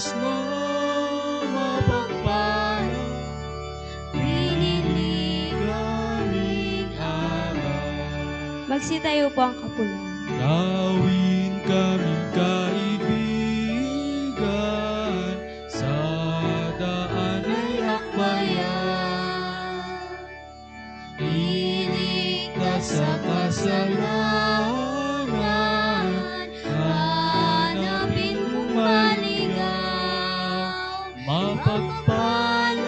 Diyos na mapagpalang, piniligaling araw. Magsitayo po ang kapulan. Gawin kaming kaibigan, sa daan ay akbayan. Iligtas sa kasalanan, hanapin mong maligaw. Mapagpalang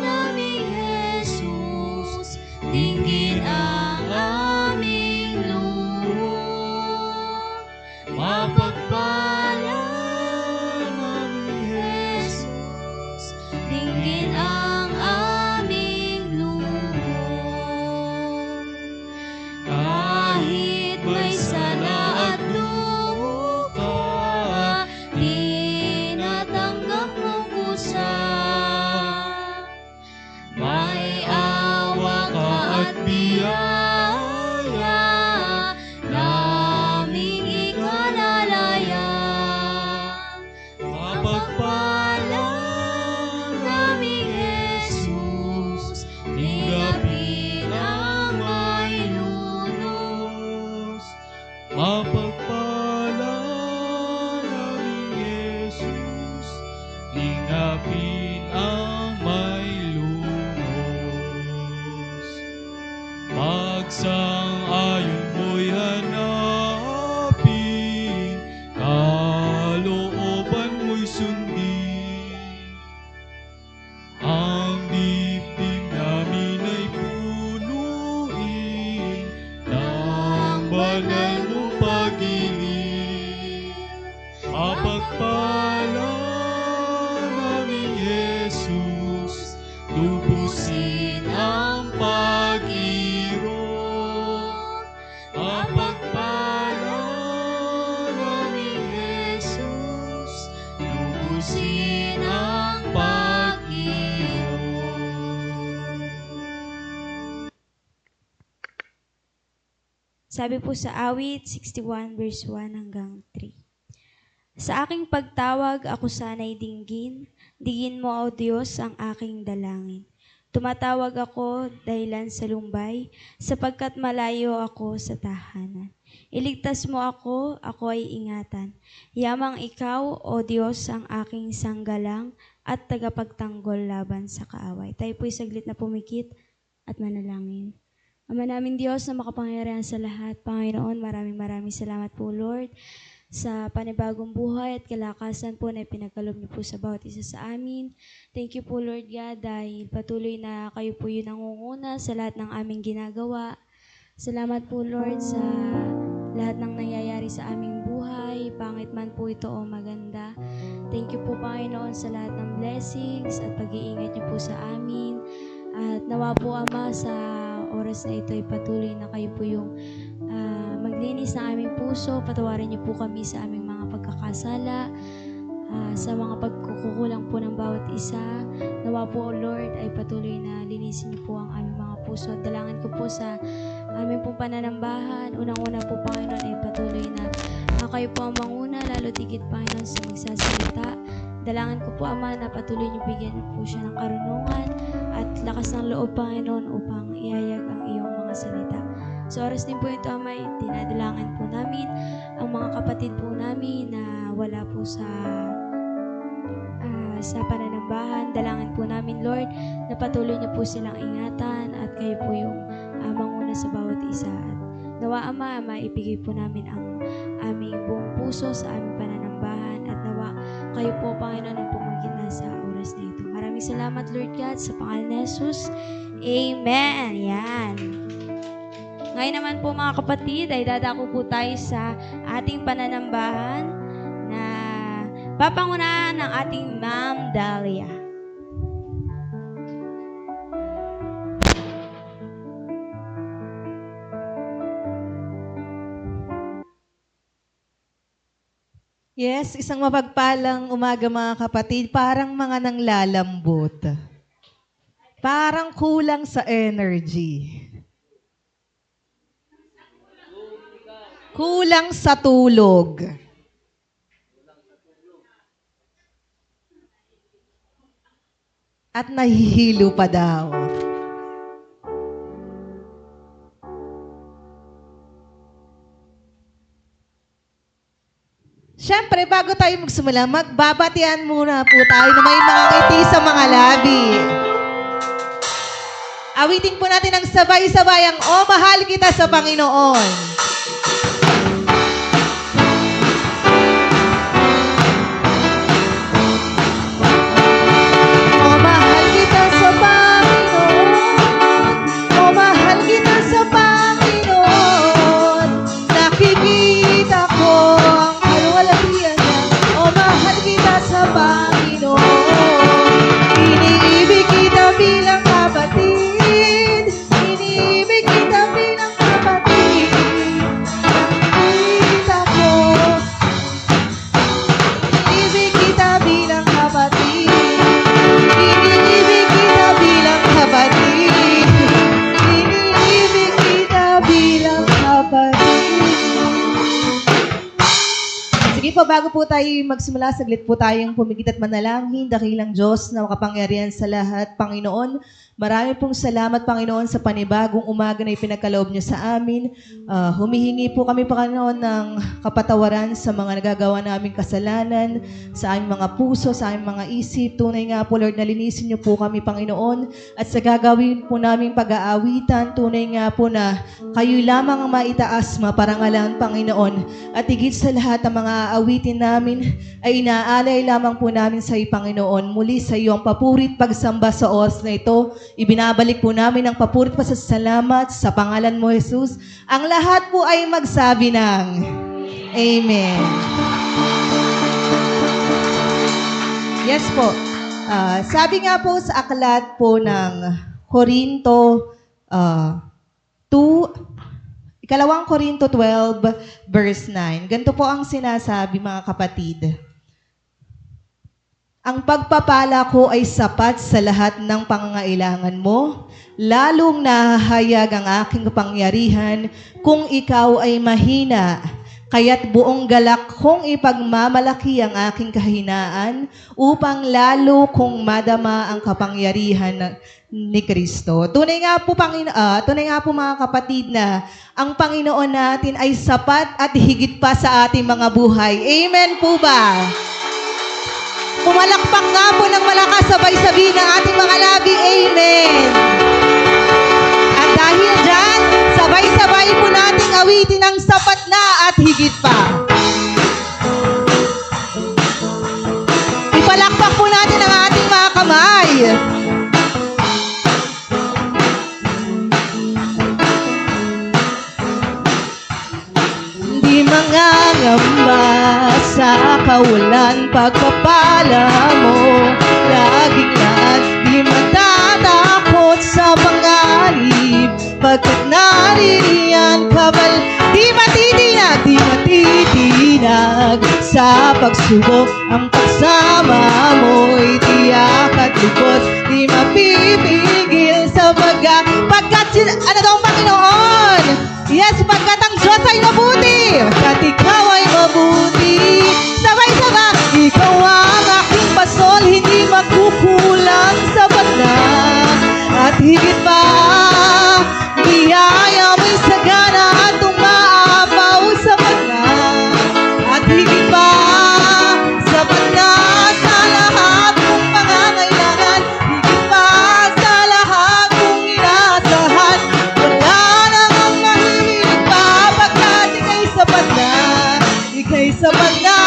naming Jesus, dinggin ang aming loob. Mapagpalang naming Jesus, dinggin ang aming loob. Kahit may sala at duka, tinatanggap mong kusa. May awa ka at biyaya, naming ikalalaya. Mapagpalang naming Jesus, ligapin ang may lunos. Mapagpalang naming Jesus, ligapin ang may lunos. Pagsang-ayon mo'y hanapin, kalooban mo'y sundin. Ang dibdib namin ay punuin ng banal mong pag-ibig. Mapagpalang naming Jesus, tubusin ang pag-irog. Mapagpalang naming Jesus, tubusin ang pag-irog. Sabi po sa awit 61 verse 1 hanggang 3. Sa aking pagtawag ako sana'y dinggin, digin mo, O Diyos, ang aking dalangin. Tumatawag ako dahilan sa lumbay, sapagkat malayo ako sa tahanan. Iligtas mo ako ay ingatan. Yamang ikaw, O Diyos, ang aking sanggalang at tagapagtanggol laban sa kaaway. Tayo po'y saglit na pumikit at manalangin. Ama namin Diyos na makapangyarihan sa lahat, Panginoon, maraming salamat po, Lord, sa panibagong buhay at kalakasan po na pinagkaloob niyo po sa bawat isa sa amin. Thank you po, Lord God, dahil patuloy na kayo po yung nangunguna sa lahat ng aming ginagawa. Salamat po, Lord, sa lahat ng nangyayari sa aming buhay, pangit man po ito o maganda. Thank you po, Panginoon, sa lahat ng blessings at pag-iingat niyo po sa amin. At nawa po, Ama, sa oras na ito ay patuloy na kayo po yung maglinis ng aming puso. Patawarin niyo po kami sa aming mga pagkakasala, sa mga pagkukulang po ng bawat isa. Nawa po, Lord, ay patuloy na linisin niyo po ang aming mga puso. At dalangin ko po sa aming pong pananambahan. Unang-una po, Panginoon, ay patuloy na kayo po ang manguna, lalo tigit, Panginoon, sa magsasalita. Dalangin ko po, Ama, na patuloy niyo bigyan po siya ng karunungan at lakas ng loob, Panginoon, upang ihayag ang iyong mga salita. Sa oras din po ito, Ama, dinadalangin po namin ang mga kapatid po namin na wala po sa pananambahan. Dalangin po namin, Lord, na patuloy niyo po silang ingatan at kayo po yung manguna sa bawat isa. At nawa, Ama, maibigay po namin ang aming buong puso sa aming pananambahan at nawa kayo po, Panginoon, ang pumagitna sa oras na ito. Maraming salamat, Lord God, sa pangalan ni Jesus. Amen. Yan. Ngayon naman po, mga kapatid, ay dadako po tayo sa ating pananambahan na papangunahan ng ating Ma'am Dalia. Yes, isang mapagpalang umaga mga kapatid, parang mga nanglalambot. Parang kulang sa energy. Kulang sa tulog. at nahihilo pa daw. Siyempre, bago tayo magsimula, magbabatian muna po tayo na may mga ngiti sa mga labi. Awitin po natin ang sabay-sabay ang "O Mahal Kita sa Panginoon." O mahal kita sa Panginoon, o mahal kita sa Panginoon, nakikita ko ang kalwalhatian niya. O mahal kita sa Panginoon, iniibig kita bilang kapatid, iniibig kita bilang kapatid. Nakikita ko, iniibig kita bilang kapatid, iniibig kita bilang kapatid, iniibig kita bilang kapatid. Sige po, bago po tayo magsimula, saglit po tayong pumikit at manalangin. Dakilang Diyos na makapangyarihan sa lahat, Panginoon, marami pong salamat, Panginoon, sa panibagong umaga na ipinagkaloob niyo sa amin. Humihingi po kami, Panginoon, ng kapatawaran sa mga nagagawa naming kasalanan, sa aming mga puso, sa aming mga isip. Tunay nga po, Lord, na linisin niyo po kami, Panginoon. At sa gagawin po naming pag-aawitan, tunay nga po na kayo lamang ang maitaas, maparangalan, Panginoon. At higit sa lahat, ang mga aawitin namin ay inaalay lamang po namin sa iyo, Panginoon. Muli sa iyo ang papurit pagsamba sa oras na ito. Ibinabalik po namin ang papurit pasasalamat sa pangalan mo, Jesus. Ang lahat po ay magsabi ng Amen. Yes po. Sabi nga po sa aklat po ng Korinto 2 Korinto 12, verse 9. Ganito po ang sinasabi, mga kapatid. Ang pagpapala ko ay sapat sa lahat ng pangangailangan mo, lalong nahahayag ang aking kapangyarihan kung ikaw ay mahina. Kaya't buong galak kong ipagmamalaki ang aking kahinaan upang lalo kong madama ang kapangyarihan ni Kristo. Tunay nga po, mga kapatid, na ang Panginoon natin ay sapat at higit pa sa ating mga buhay. Amen po ba? Pumalakpak nga po ng malakas, sabay-sabi ng ating mga labi. Amen. At dahil dyan, sabay-sabay po nating awitin ang sapat na at higit pa. Ipalakpak po natin ang ating mga kamay. Di mangangamba sa kawalan pagpapala mo, laging lahat di matatakot sa pangarip, pagkat naririyan ka di matitinag, di matitinag sa pagsubok. Ang pagsama mo'y tiyak at lubos, di mapipigil sa pagkat ano daw ang Panginoon? Yes, pagkat ang Diyos ay mabuti, at ikaw ay mabuti. Sabay-sabay, ikaw ang aking pasol, hindi magkukulang, sapat na at higit pa. Biyaya mo'y sagana at umaapaw, sapat na at higit pa. Sapat na sa lahat kong pangangailangan, higit pa sa lahat kong inaasahan. Wala nang mahilig pa, pagkat ika'y sapat na, ika'y sapat na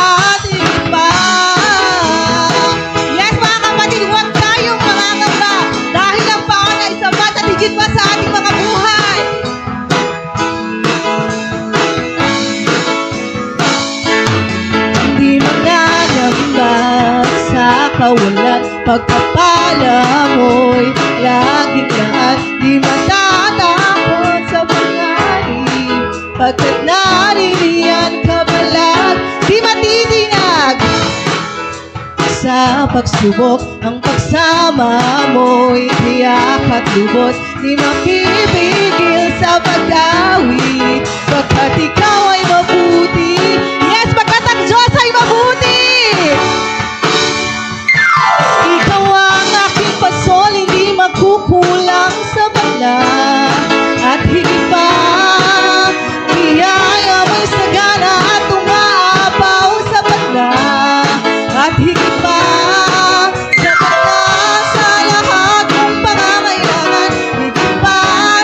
at higit pa. Yes, mga kapatid, huwag tayong mangangamba dahil ang Panginoon ay sapat at higit pa sa ating mga buhay. Hindi mananamba sa kawalan, pagpapala mo'y laging lahat, di matatakot sa pangarip, pagkat naririyan ka balag, di matitinag sa pagsubok. Ang pagsama mo'y tiyak at lubos, di mapipigil sa pag-awit, pagkat ikaw ay mabuti. Yes, pagkat ang Diyos ay mabuti. Ikaw ang at higit pa, sapat na sa lahat mong pangangailangan, higit pa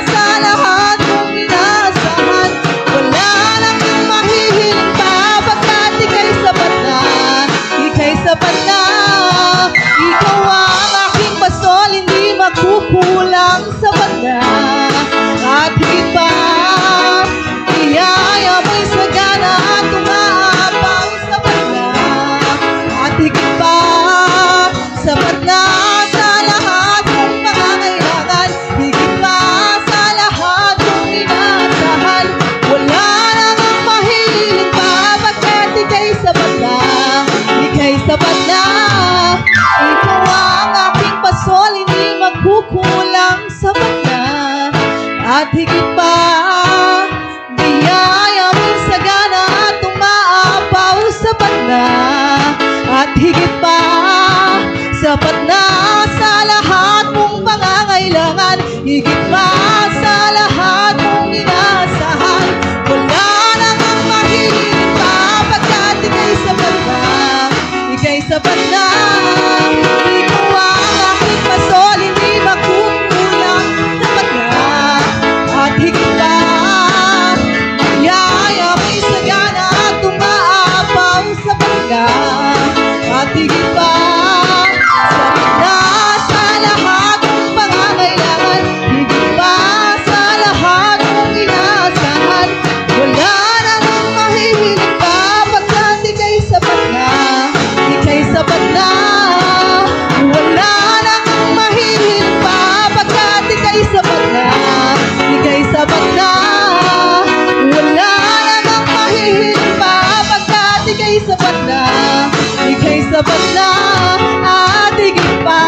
sa lahat mong inaasahan. Wala nang mahihiling pa, pagkat ika'y sapat na, ika'y sapat na. Ikaw ang aking pastol, hindi magkukulang, sapat na. At higit pa, iyaya mo'y sagana at umaapaw, sapat na. At higit pa, sapat na sa lahat mong pangangailangan, higit pa sa lahat mong inaasahan. Wala nang mahihiling pa, pagkat ika'y sapat na, ika'y sapat na. Ikaw ang aking pasol, hindi magkukulang, sapat na. At higit pa, biyaya mo'y sagana at umaapaw, sapat na. At higit pa, sapat na sa lahat mong pangangailangan, higit pa sa lahat mong inaasahan. Wala nang mahihiling pa, pagkat ika'y sapat na, ika'y sapat na. Ikaw ang aking pasol, hindi magkukulang, sapat na. At higit pa, biyaya mo'y sagana at umaapaw, sapat ka. At higit pa, sapat na sa lahat mong pangangailangan, higit pa sa lahat mong inaasahan. Wala nang mahihiling pa, pagkat ika'y sapat na, ika'y sapat na. Wala nang mahihiling pa, pagkat ika'y sapat na, ika'y sapat na. Wala nang mahihiling pa, pagkat ika'y sapat na, ika'y sapat na. At higit pa.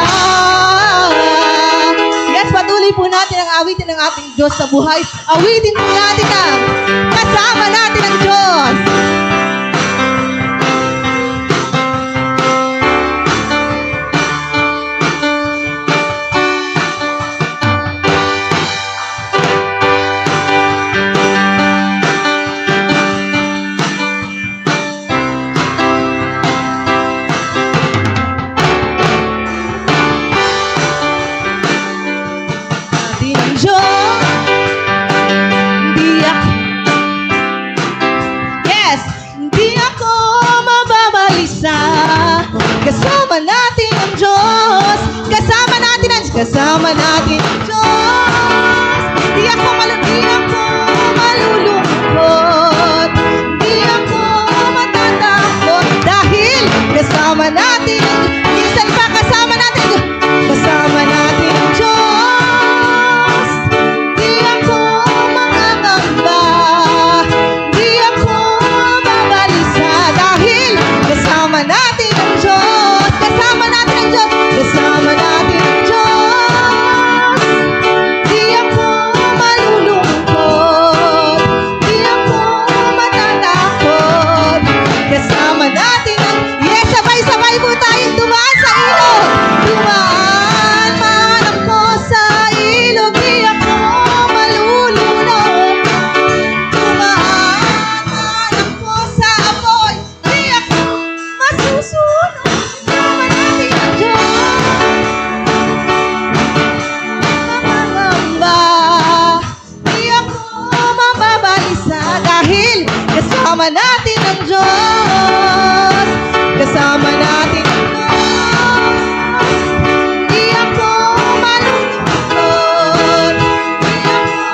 Yes, patuloy po natin ang awitin ng ating Diyos sa buhay. Awitin po natin ang kasama natin ang Diyos. Natin ang Diyos. Hindi ako, yes, hindi ako mababalisa. Kasama natin ang Diyos. Kasama natin ang Diyos. Di ako malulungkot. Di ako matatakot. Dahil kasama natin ang Diyos. Minsan pa kasama natin ang Diyos. Kasama natin ang Diyos. Di ako mangangamba. Di ako mabalisa. Dahil kasama natin ang Diyos. Kasama natin ang Diyos. Kasama natin ang Diyos. Di ako malulungkot. Di ako matatakot. Kasama natin ang... Yes, sabay-sabay po tayong dumaan sa ilog. Dumaan man ako sa ilog. Di ako malulunod. Dumaan man ako sa apoy. Di ako masusunod. Kasama natin ang Diyos. Mangangamba. Di ako mababalisa. Dahil kasama natin ang Diyos. Kasama natin ang Diyos. Di ako malulungkot. Di ako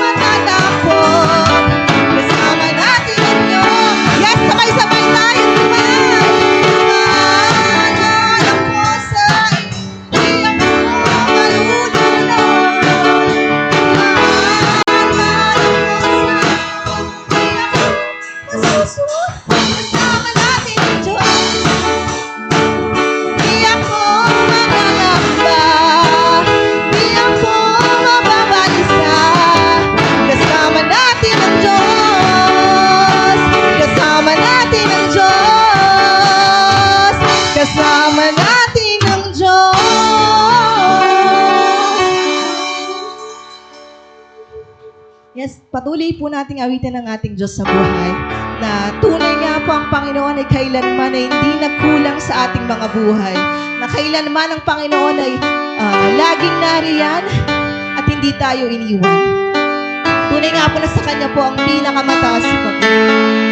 matatakot. Kasama natin ang Diyos. Yes, sabay-sabay tayo dumaan. Dumaan man ako sa ilog. Di ako malulunod. Dumaan man ako sa ilog. Di ako masusunod. patuloy po nating awitin ang ating Diyos sa buhay na tunay nga po ang Panginoon ay kailanman ay hindi nagkulang sa ating mga buhay. Na kailanman ang Panginoon ay laging nariyan at hindi tayo iniwan. Tunay nga po na sa Kanya po ang pinakamataas sa pagkakas.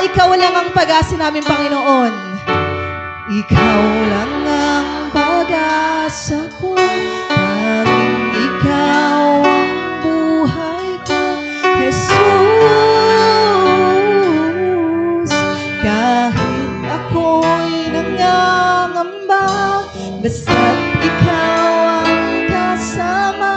Ikaw lang ang pag-asa namin, Panginoon. Ikaw lang ang pag-asa ko. Tanging ikaw ang buhay ko, Jesus. Kahit ako'y nangangamba, basta't ikaw ang kasama.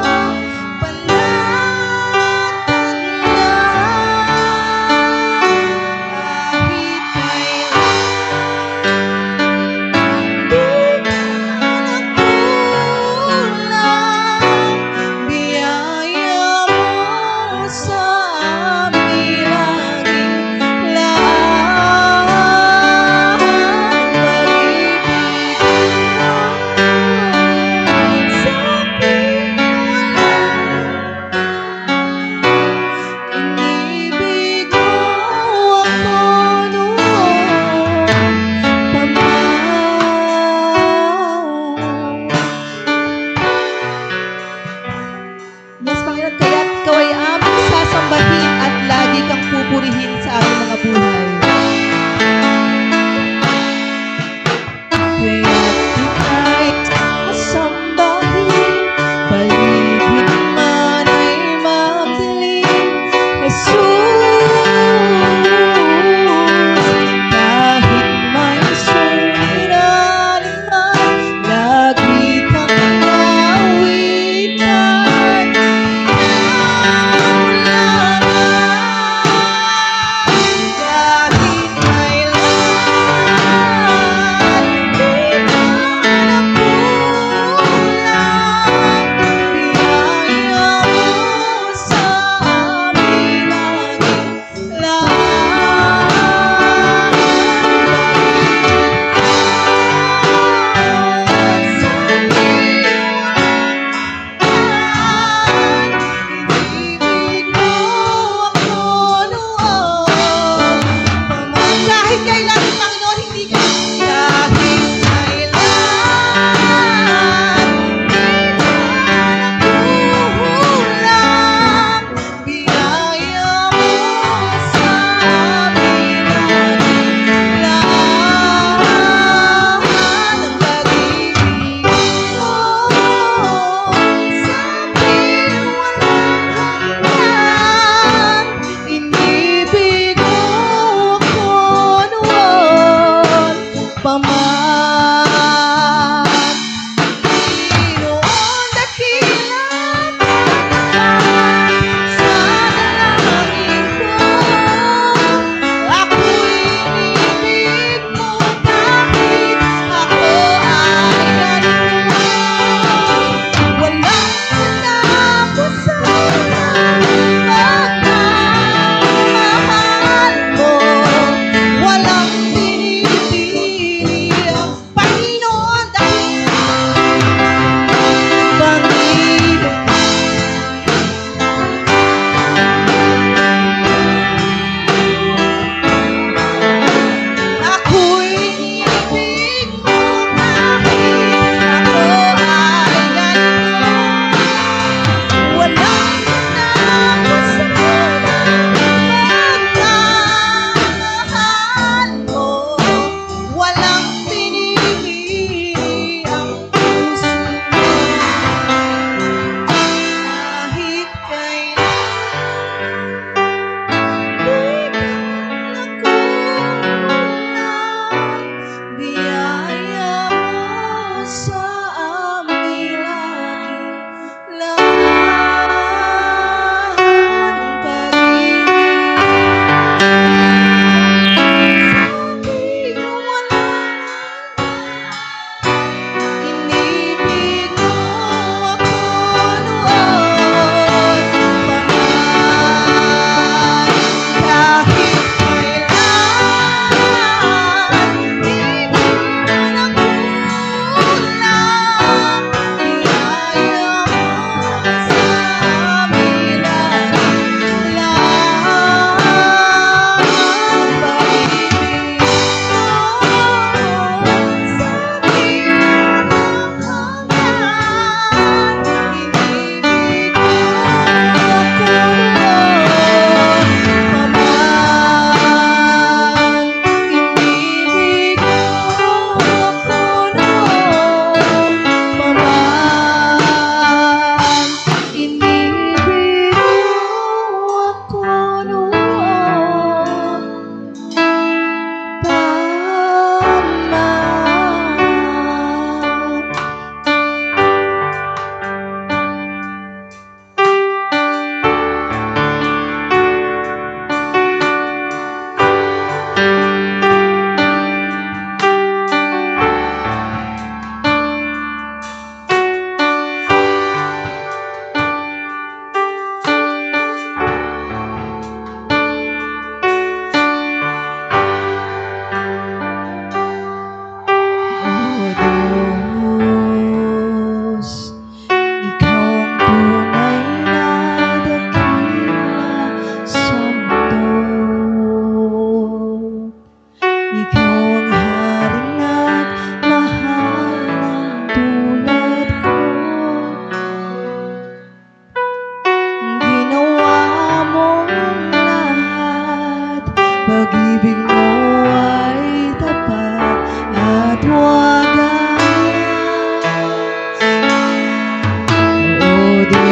Diyos,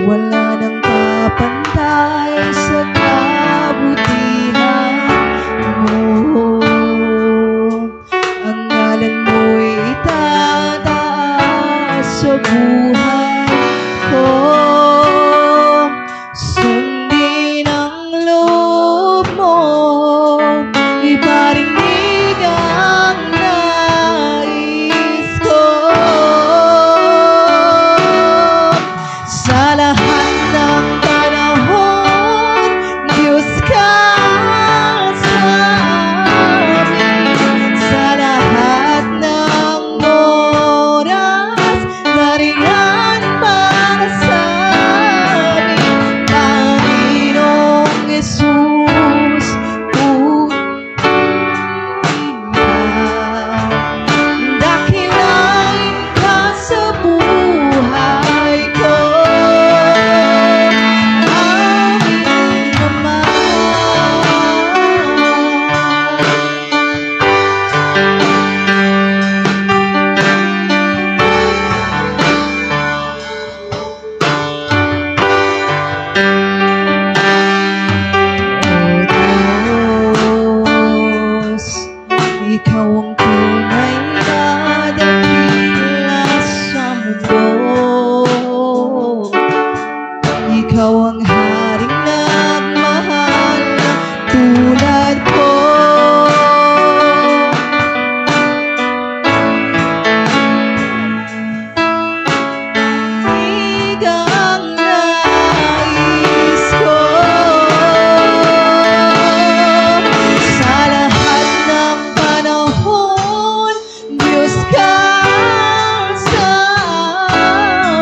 wala nang kapantay sa kabutihan mo. Ang ngalan mo'y itataas sa buhay ko. Sundin ang loob mo, iparinig ang nais ko. Sa lahat ng panahon, Diyos ka sa amin. Sa lahat ng oras, nariyan para sa amin. Panginoong Jesus, dakilain ka sa buhay ko. Amin naman. O Diyos, Ikaw ang tunay na dakila sa mundo. Ikaw ang haring nagmahal tulad ko. Igang nais ko. Sa lahat ng panahon, Diyos ka sa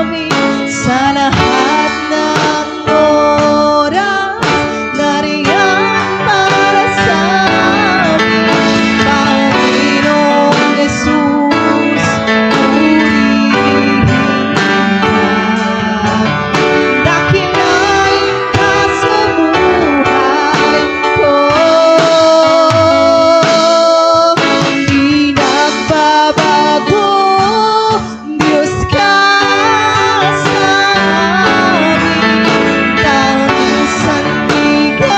amin. Sa lahat ng oras, nariyan para sa amin. Panginoong Jesus, purihin ka. Dakilain ka sa buhay ko. Di nagbabago, Diyos ka sa amin. Tanging sandigan,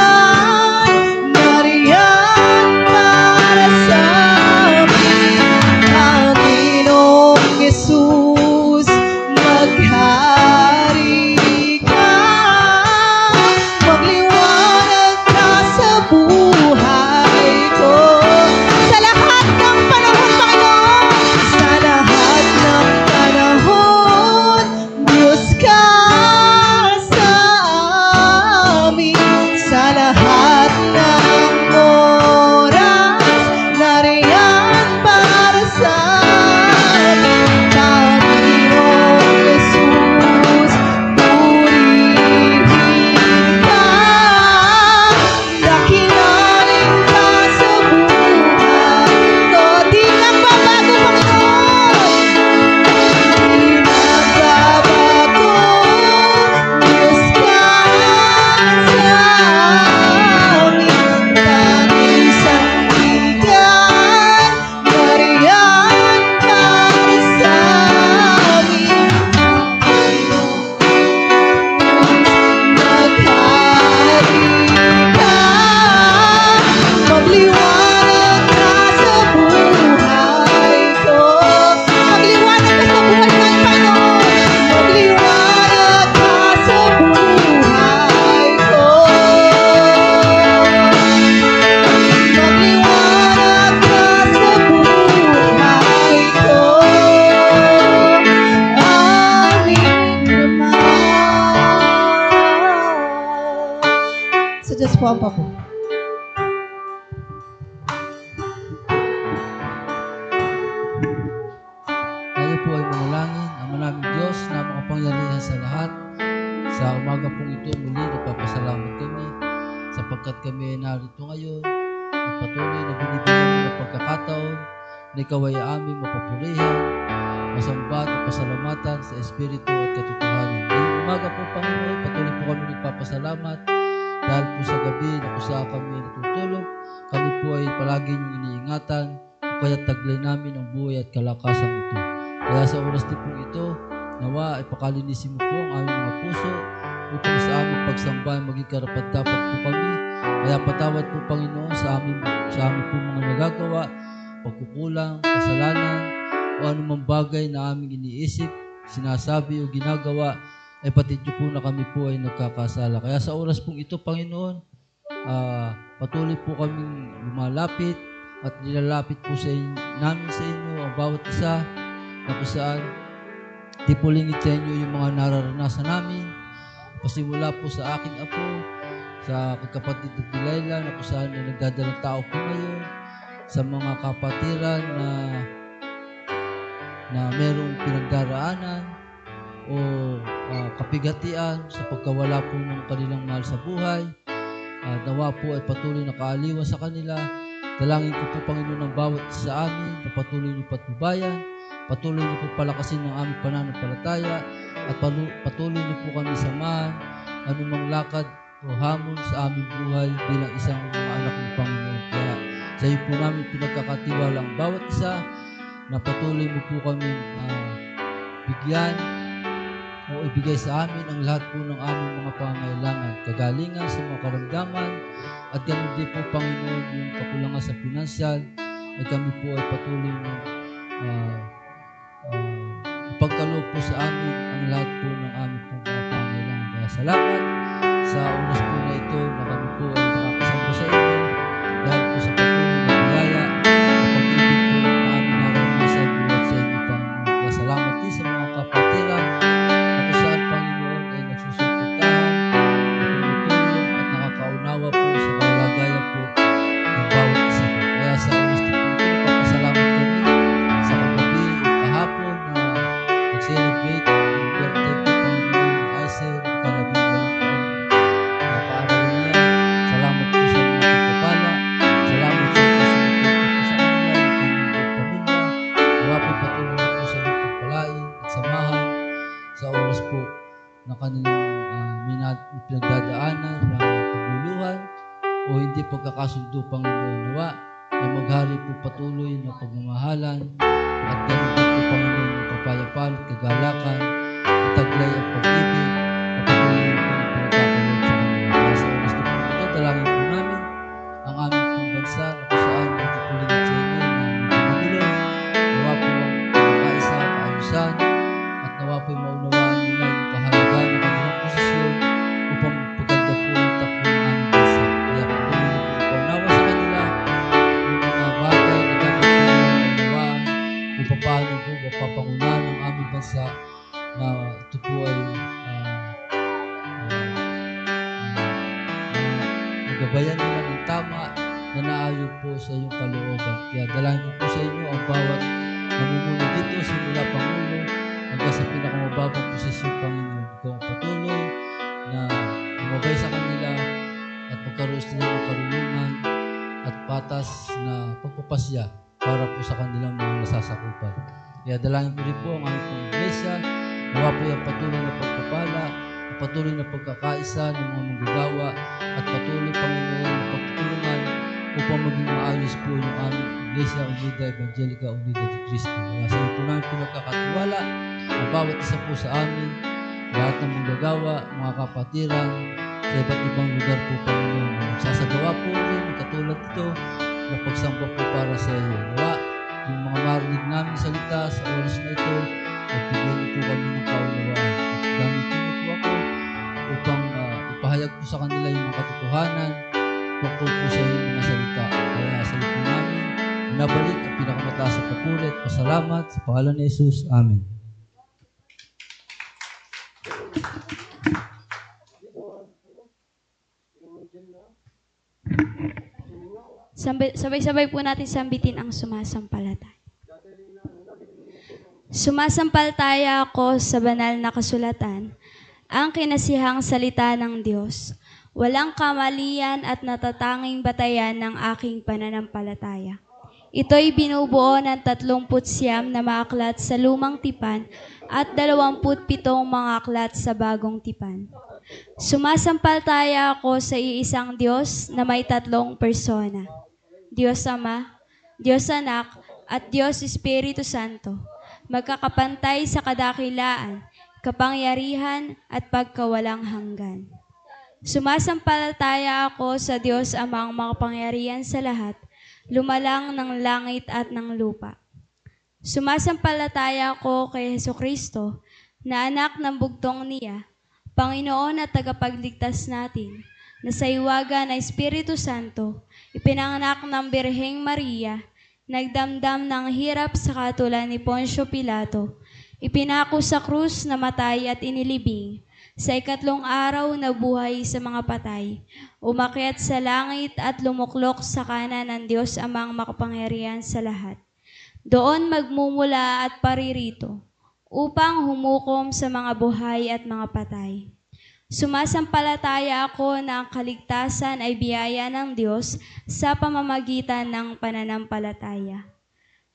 nariyan para sa amin. Panginoong Jesus, maghari ka. Magliwanag ka sa buhay ko. Sa lahat ng panahon, Panginoon, sa lahat ng panahon, Diyos ka sa amin. Sa lahat ng oras, nariyan para sa amin. Panginoong Jesus, purihin ka. Dakilain ka sa buhay ko. Di nagbabago, Panginoon. Di nagbabago, Diyos ka sa amin. Tanging sandigan, nariyan para sa amin. Maghari ka, magliwanag ka sa buhay ko. Magliwanag ka sa buhay namin, Panginoon. Magliwanag ka sa buhay ko. Magliwanag ka sa buhay ko. Amin naman. Sa Diyos po ang papo. Tayo po ay manalangin, Ama naming Diyos na makapangyarihan sa lahat. Sa umaga pong ito, muli nagpapasalamat kami sapagkat kami ay narito ngayon at patuloy na binibigyan mo ng pagkakataon na ikaw ay aming mapupurihan, masamba at pasalamatan sa Espiritu at katotohanan. Ngayong umaga po, Panginoon, patuloy po kami nagpapasalamat dahil po sa gabi na kung saan kami natutulog, kami po ay palagi niyong iniingatan, kaya taglay namin ang buhay at kalakasan ito. Kaya sa oras din pong ito, nawa ay pakalinisin mo po ang aming mga puso upang sa aming pagsamba ay maging karapat-dapat po kami. Kaya patawad po, Panginoon, sa amin po mga nagagawa, pagkukulang, kasalanan, o anumang bagay na aming iniisip, sinasabi o ginagawa, ay patid niyo po na kami po ay nagkakasala. Kaya sa oras pong ito, Panginoon, patuloy po kaming lumalapit at nilalapit po namin sa inyo ang bawat isa na kung saan di po lingid sa inyo yung mga nararanasan namin. Pasimula po sa aking apo, sa kapatid na Delilah na kung saan ay nagdadalang tao po ngayon, sa mga kapatiran na merong pinagdaraanan o kapigatian sa pagkawala po ng kanilang mahal sa buhay. Nawa po ay patuloy na kaaliwan sa kanila. Dalangin ko po, Panginoon, ng bawat isa sa amin na patuloy niyo patnubayan, patuloy niyo po palakasin ng aming pananampalataya, at patuloy niyo po kami samahan anumang lakad o hamon sa aming buhay bilang isang mga anak ng Panginoon. Kaya sa iyo po namin pinagkakatiwala ang bawat isa na patuloy mo po kami bigyan o ibigay sa amin ang lahat po ng aming mga pangangailangan, kagalingan sa mga karamdaman, at ganun din po, Panginoon, yung kakulangan sa pinansyal, ay kami po ay patuloy na ipagkaloob po sa amin ang lahat po ng aming pong mga pangangailangan. Kaya salamat sa oras po na ito na kami po ay nakakasama sa inyo dahil po sa patuloy na biyaya at pag-ibig po na aming naranasan buhat sa inyo, Panginoon. Kaya salamat din sa mga kapatiran na kung saan, Panginoon, ay nagsusuportahan, tumutulong at nakakaunawa po sa kalagayan po ng bawat isa po. Kaya sa oras din po ito, papasalamat kami sa kagabi at kahapon na nag-celebrate ang birthday po, Panginoon, ni Aisel, kalabing walang taon na kaaralan niya. Salamat po sa mga pagpapala. Salamat sa pagpapala po sa kanila, yung kanyang pamilya. Nawa po patuloy na po sa inyong pagpalain at samahan sa oras po na kanilang pinagdadaanan na pagluluhan o hindi pagkakasundo, Panginoon. Nawa ay maghari po patuloy na pagmamahalan at ganun din po, Panginoon, yung kapayapaan at kagalakan at taglay at pag-ibig at patuloy po yung pinagkakaloob sa kanila. Kaya sa oras na po ito, dalangin po namin ang aming pong bansa na kung saan nagpupulingit sa inyo na nagpupulong. Nawa po ang pagkakaisa, kaayusan, at nawa po yung maunawaan nila yung kahalagaan ng kanilang posisyon upang paganda po yung takbo ng aming bansa. Kaya patuloy po ipaunawa sa kanila yung mga bagay na dapat po nila maunawaan kung paano po mapapangunahan ng aming bansa na ito po ay magabayan nila ng tama na naayon po sa iyong kalooban. Kaya dalangin ko po sa inyo ang bawat namumuno dito, simula Pangulo hanggang sa pinakamababang posisyon, Panginoon. Ikaw ang patuloy na lumabay sa kanila at magkaroon sila ng karunungan at patas na pagpapasya para po sa kanilang mga nasasakupan. Kaya dalangin ko rin po ang aming pong iglesia, nawa po yung patuloy na pagpapala, patuloy na pagkakaisa ng mga manggagawa, at patuloy, Panginoon, na pagtutulungan upang maging maayos po yung aming Iglesia Unida Evangelica Unida de Cristo. Kaya sa iyo po namin pinagkakatiwala ang bawat isa po sa amin, lahat ng manggagawa, mga kapatiran, sa iba't ibang lugar po, Panginoon. Nagsasagawa po rin katulad ito na pagsamba po para sa iyo. Nawa, yung mga marinig namin salita sa oras na ito, nagbigyan niyo po kami ng kaunawaan. At gamitin niyo po ako upang ipahayag po sa kanila yung mga katotohanan tungkol po sa inyong mga salita. Kaya sa iyo po namin, binabalik ang pinakamataas na papuri at pasalamat sa pangalan ni Jesus. Amen. Sabay-sabay po natin sambitin ang sumasampalataya. Sumasampalataya ako sa banal na kasulatan, ang kinasihang salita ng Diyos. Walang kamalian at natatanging batayan ng aking pananampalataya. Ito'y binubuo ng 39 na mga aklat sa lumang tipan at 27 mga aklat sa bagong tipan. Sumasampalataya ako sa iisang Diyos na may 3 persona. Diyos Ama, Diyos Anak, at Diyos Espiritu Santo. magkakapantay sa kadakilaan, kapangyarihan at pagkawalang hanggan. Sumasampalataya ako sa Diyos Amang makapangyarihan sa lahat, lumalang ng langit at ng lupa. Sumasampalataya ako kay Hesukristo, na anak ng bugtong niya, Panginoon at tagapagligtas natin, na sa iwaga na Espiritu Santo, ipinanganak ng Birheng Maria, nagdamdam ng hirap sa katulad ni Poncio Pilato, ipinako sa krus na matay at inilibing, sa ikatlong araw na buhay sa mga patay, umakyat sa langit at lumuklok sa kanan ng Diyos Amang makapangyarihan sa lahat. Doon magmumula at paririto, upang humukom sa mga buhay at mga patay. Sumasampalataya ako na ang kaligtasan ay biyaya ng Diyos sa pamamagitan ng pananampalataya,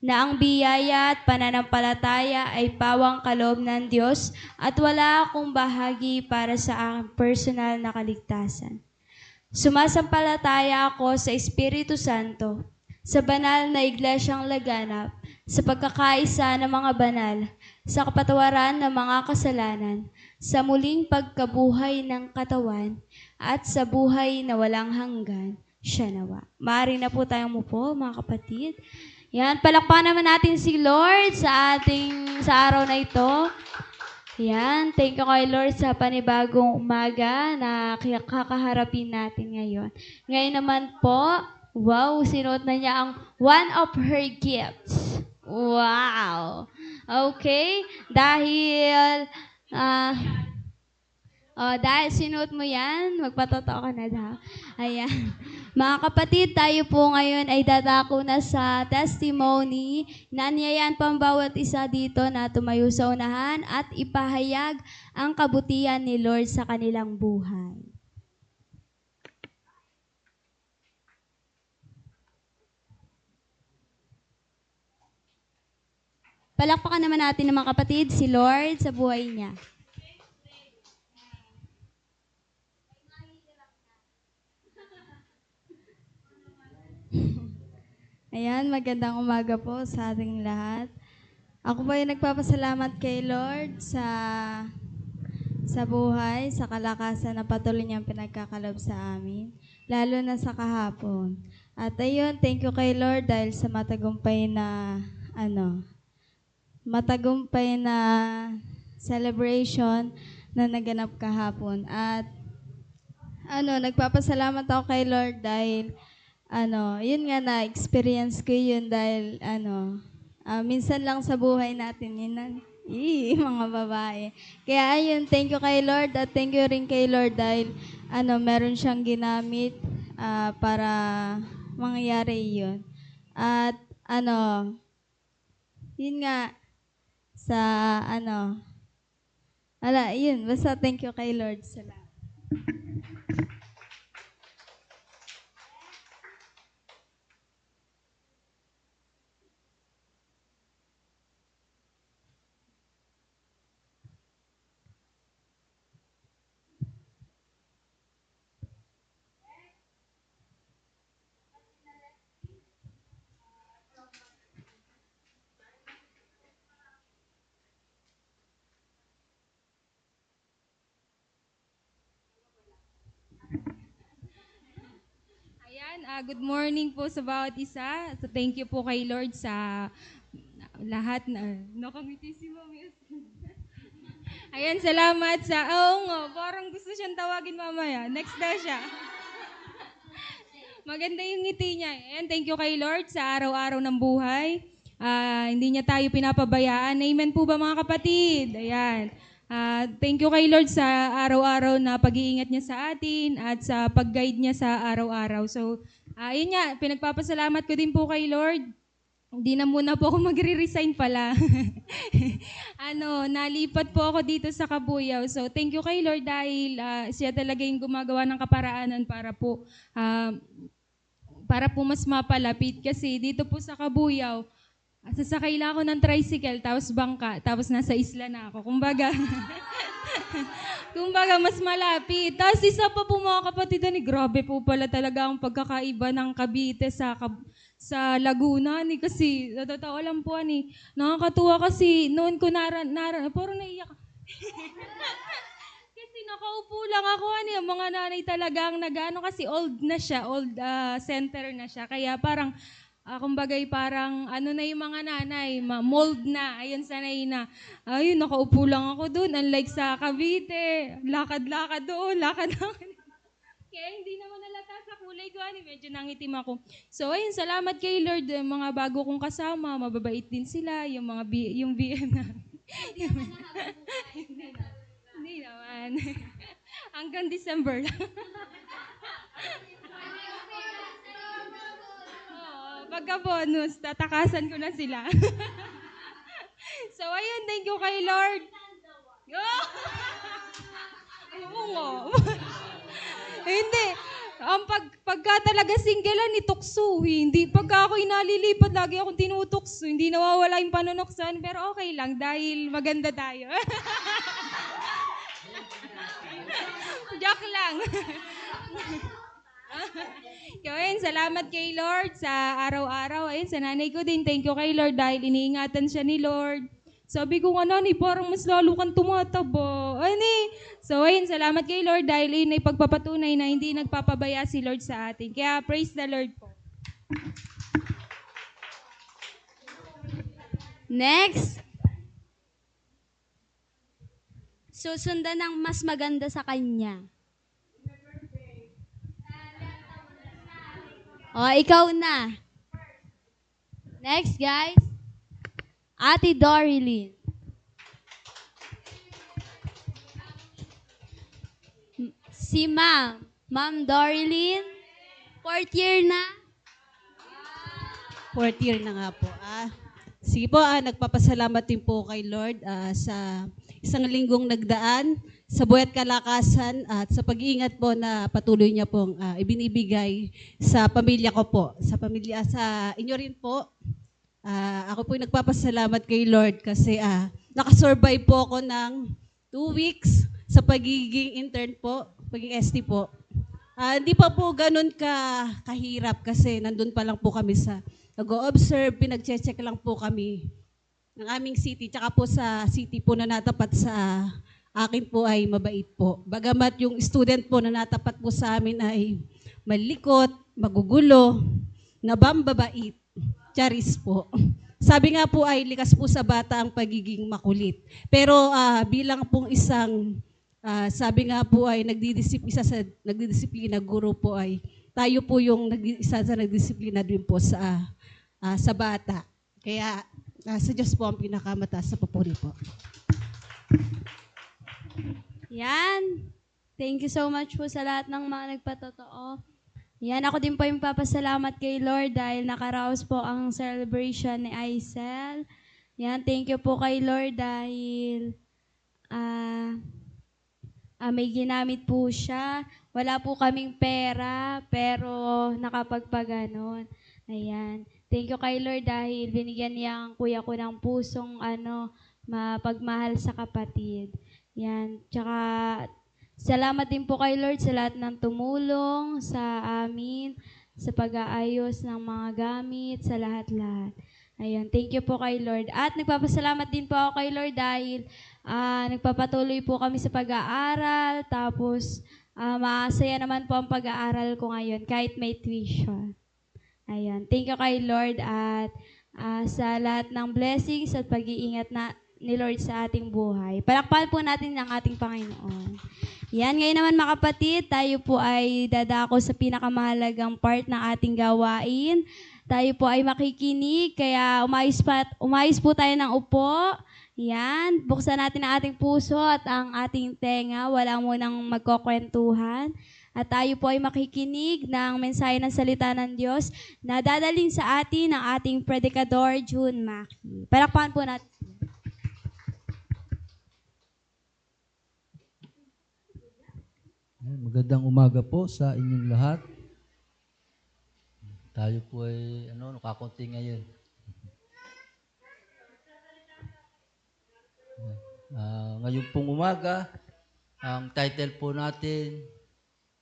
na ang biyaya at pananampalataya ay pawang kaloob ng Diyos at wala akong bahagi para sa aking personal na kaligtasan. Sumasampalataya ako sa Espiritu Santo, sa banal na iglesyang laganap, sa pagkakaisa ng mga banal, sa kapatawaran ng mga kasalanan, sa muling pagkabuhay ng katawan, at sa buhay na walang hanggan, siya nawa. Maaari na po tayong mupo, mga kapatid. Yan, palakpakan naman natin si Lord sa araw na ito. Yan, thank you kay Lord sa panibagong umaga na kakaharapin natin ngayon. Ngayon naman po, wow, sinuot na niya ang one of her gifts. Wow! Okay, dahil dahil sinuot mo yan, magpatotoo ka na daw. Ayan. Mga kapatid, tayo po ngayon ay dadako na sa testimony. Nanyayan pa ang bawat isa dito na tumayo sa unahan at ipahayag ang kabutihan ni Lord sa kanilang buhay. Palakpakan naman natin ng mga kapatid si Lord sa buhay niya. Ayan, magandang umaga po sa ating lahat. Ako po ay nagpapasalamat kay Lord sa buhay, sa kalakasan na patuloy niyang pinagkakalob sa amin, lalo na sa kahapon. At ayun, thank you kay Lord dahil sa matagumpay na celebration na naganap kahapon. At nagpapasalamat ako kay Lord dahil yun nga na-experience ko yun dahil minsan lang sa buhay natin yun mga babae. Kaya ayun, thank you kay Lord at thank you rin kay Lord dahil meron siyang ginamit para mangyari yun. At yun nga sa yun, basta thank you kay Lord sa lahat. Good morning po sa bawat isa. So thank you po kay Lord sa lahat na nakangiti si Mami. Ayan, salamat sa parang gusto siyang tawagin mamaya. Next na siya. Maganda yung ngiti niya. Ayan, thank you kay Lord sa araw-araw ng buhay. Hindi niya tayo pinapabayaan. Amen po ba mga kapatid? Ayan. Thank you kay Lord sa araw-araw na pag-iingat niya sa atin at sa pag-guide niya sa araw-araw. So, yun nga, pinagpapasalamat ko din po kay Lord. Hindi na muna po ako magre-resign pala. Nalipat po ako dito sa Kabuyaw. So, thank you kay Lord dahil siya talaga yung gumagawa ng kaparaanan para po mas mapalapit. Kasi dito po sa Kabuyaw, sasakay lang ako ng tricycle, tapos bangka, tapos nasa isla na ako. Kumbaga, mas malapit. Tapos isa pa po mga kapatid, grabe po pala talaga ang pagkakaiba ng Cavite sa Laguna ni kasi sa totoo lang po ani nakakatuwa kasi noon ko parang naiyak kasi nakaupo lang ako ani ang mga nanay talagang nagano kasi old na siya old center na siya kaya parang kumbagay parang ano na yung mga nanay, mold na, ayun sanay na. Ayun, nakaupo lang ako doon, unlike sa Cavite, lakad-lakad doon, lakad-lakad. Kaya hindi naman nalata sa kulay ko, ani, medyo nangitim ako. So ayun, salamat kay Lord, mga bago kong kasama, mababait din sila, yung mga yung BM na. Hindi naman. Hanggang December lang. Pagka bonus, tatakasan ko na sila. So, ayun, thank you kay Lord. Oh! Oo nga. Hindi. Pagka talaga singlean, itukso. Hindi. Pagka ako inalilipat, lagi akong tinutukso. Hindi nawawala yung panunoksan. Pero okay lang dahil maganda tayo. Joke lang. Ayun, salamat kay Lord sa araw-araw. Ayun, sa nanay ko din, thank you kay Lord dahil iniingatan siya ni Lord. Sabi ko nga, nanay, parang mas lalo kang tumataba. Ani? So, ayun, salamat kay Lord dahil yun ay pagpapatunay na hindi nagpapabaya si Lord sa atin. Kaya, praise the Lord po. Next. Susundan ng mas maganda sa kanya. O, ikaw na. Next, guys. Ate Dorilyn. Si Ma'am Dorilyn. 4th year na. Fourth year na nga po. Sige po, nagpapasalamat din po kay Lord sa isang linggong nagdaan, sa buhay at kalakasan at sa pag-iingat po na patuloy niya pong ibinibigay sa pamilya ko po. Sa pamilya, sa inyo rin po. Ako po nagpapasalamat kay Lord kasi nakasurvive po ako ng 2 weeks sa pagiging intern po, pagiging ST po. Hindi pa po ganun kahirap kasi nandun pa lang po kami sa nag-o-observe, pinag-check lang po kami ng aming city. Tsaka po sa city po na natapat sa akin po ay mabait po. Bagamat yung student po na natapat po sa amin ay malikot, magugulo, nabambabait, charis po. Sabi nga po ay likas po sa bata ang pagiging makulit. Pero bilang pong isang, sabi nga po ay nagdidisiplina guro po ay tayo po yung isa sa nagdisiplina din po sa bata. Kaya sa Diyos po ang pinakamataas sa papuri po. Yan. Thank you so much po sa lahat ng mga nagpatotoo. Yan, ako din po yung papasalamat kay Lord dahil nakaraos po ang celebration ni Aisel. Yan, thank you po kay Lord dahil may ginamit po siya. Wala po kaming pera, pero nakapagpaganon. Ayan. Thank you kay Lord dahil binigyan niya ang kuya ko ng pusong mapagmahal sa kapatid. Yan. Tsaka salamat din po kay Lord sa lahat ng tumulong sa amin, sa pag-aayos ng mga gamit, sa lahat-lahat. Ayun, thank you po kay Lord. At nagpapasalamat din po ako kay Lord dahil nagpapatuloy po kami sa pag-aaral, tapos masaya naman po ang pag-aaral ko ngayon kahit may tuition. Ayun, thank you kay Lord at sa lahat ng blessings at pag-iingat ni Lord sa ating buhay. Palakpakan po natin ang ating Panginoon. Yan, ngayon naman mga kapatid, tayo po ay dadako sa pinakamahalagang part ng ating gawain. Tayo po ay makikinig, kaya umayos po tayo ng upo. Yan, buksan natin ang ating puso at ang ating tenga. Wala munang magkukwentuhan. At tayo po ay makikinig ng mensahe ng salita ng Diyos na dadalhin sa atin ng ating predikador, June Mackey. Palakpakan po natin. Magandang umaga po sa inyong lahat. Tayo po ay nakakunti ngayon. Ngayon pong umaga, ang title po natin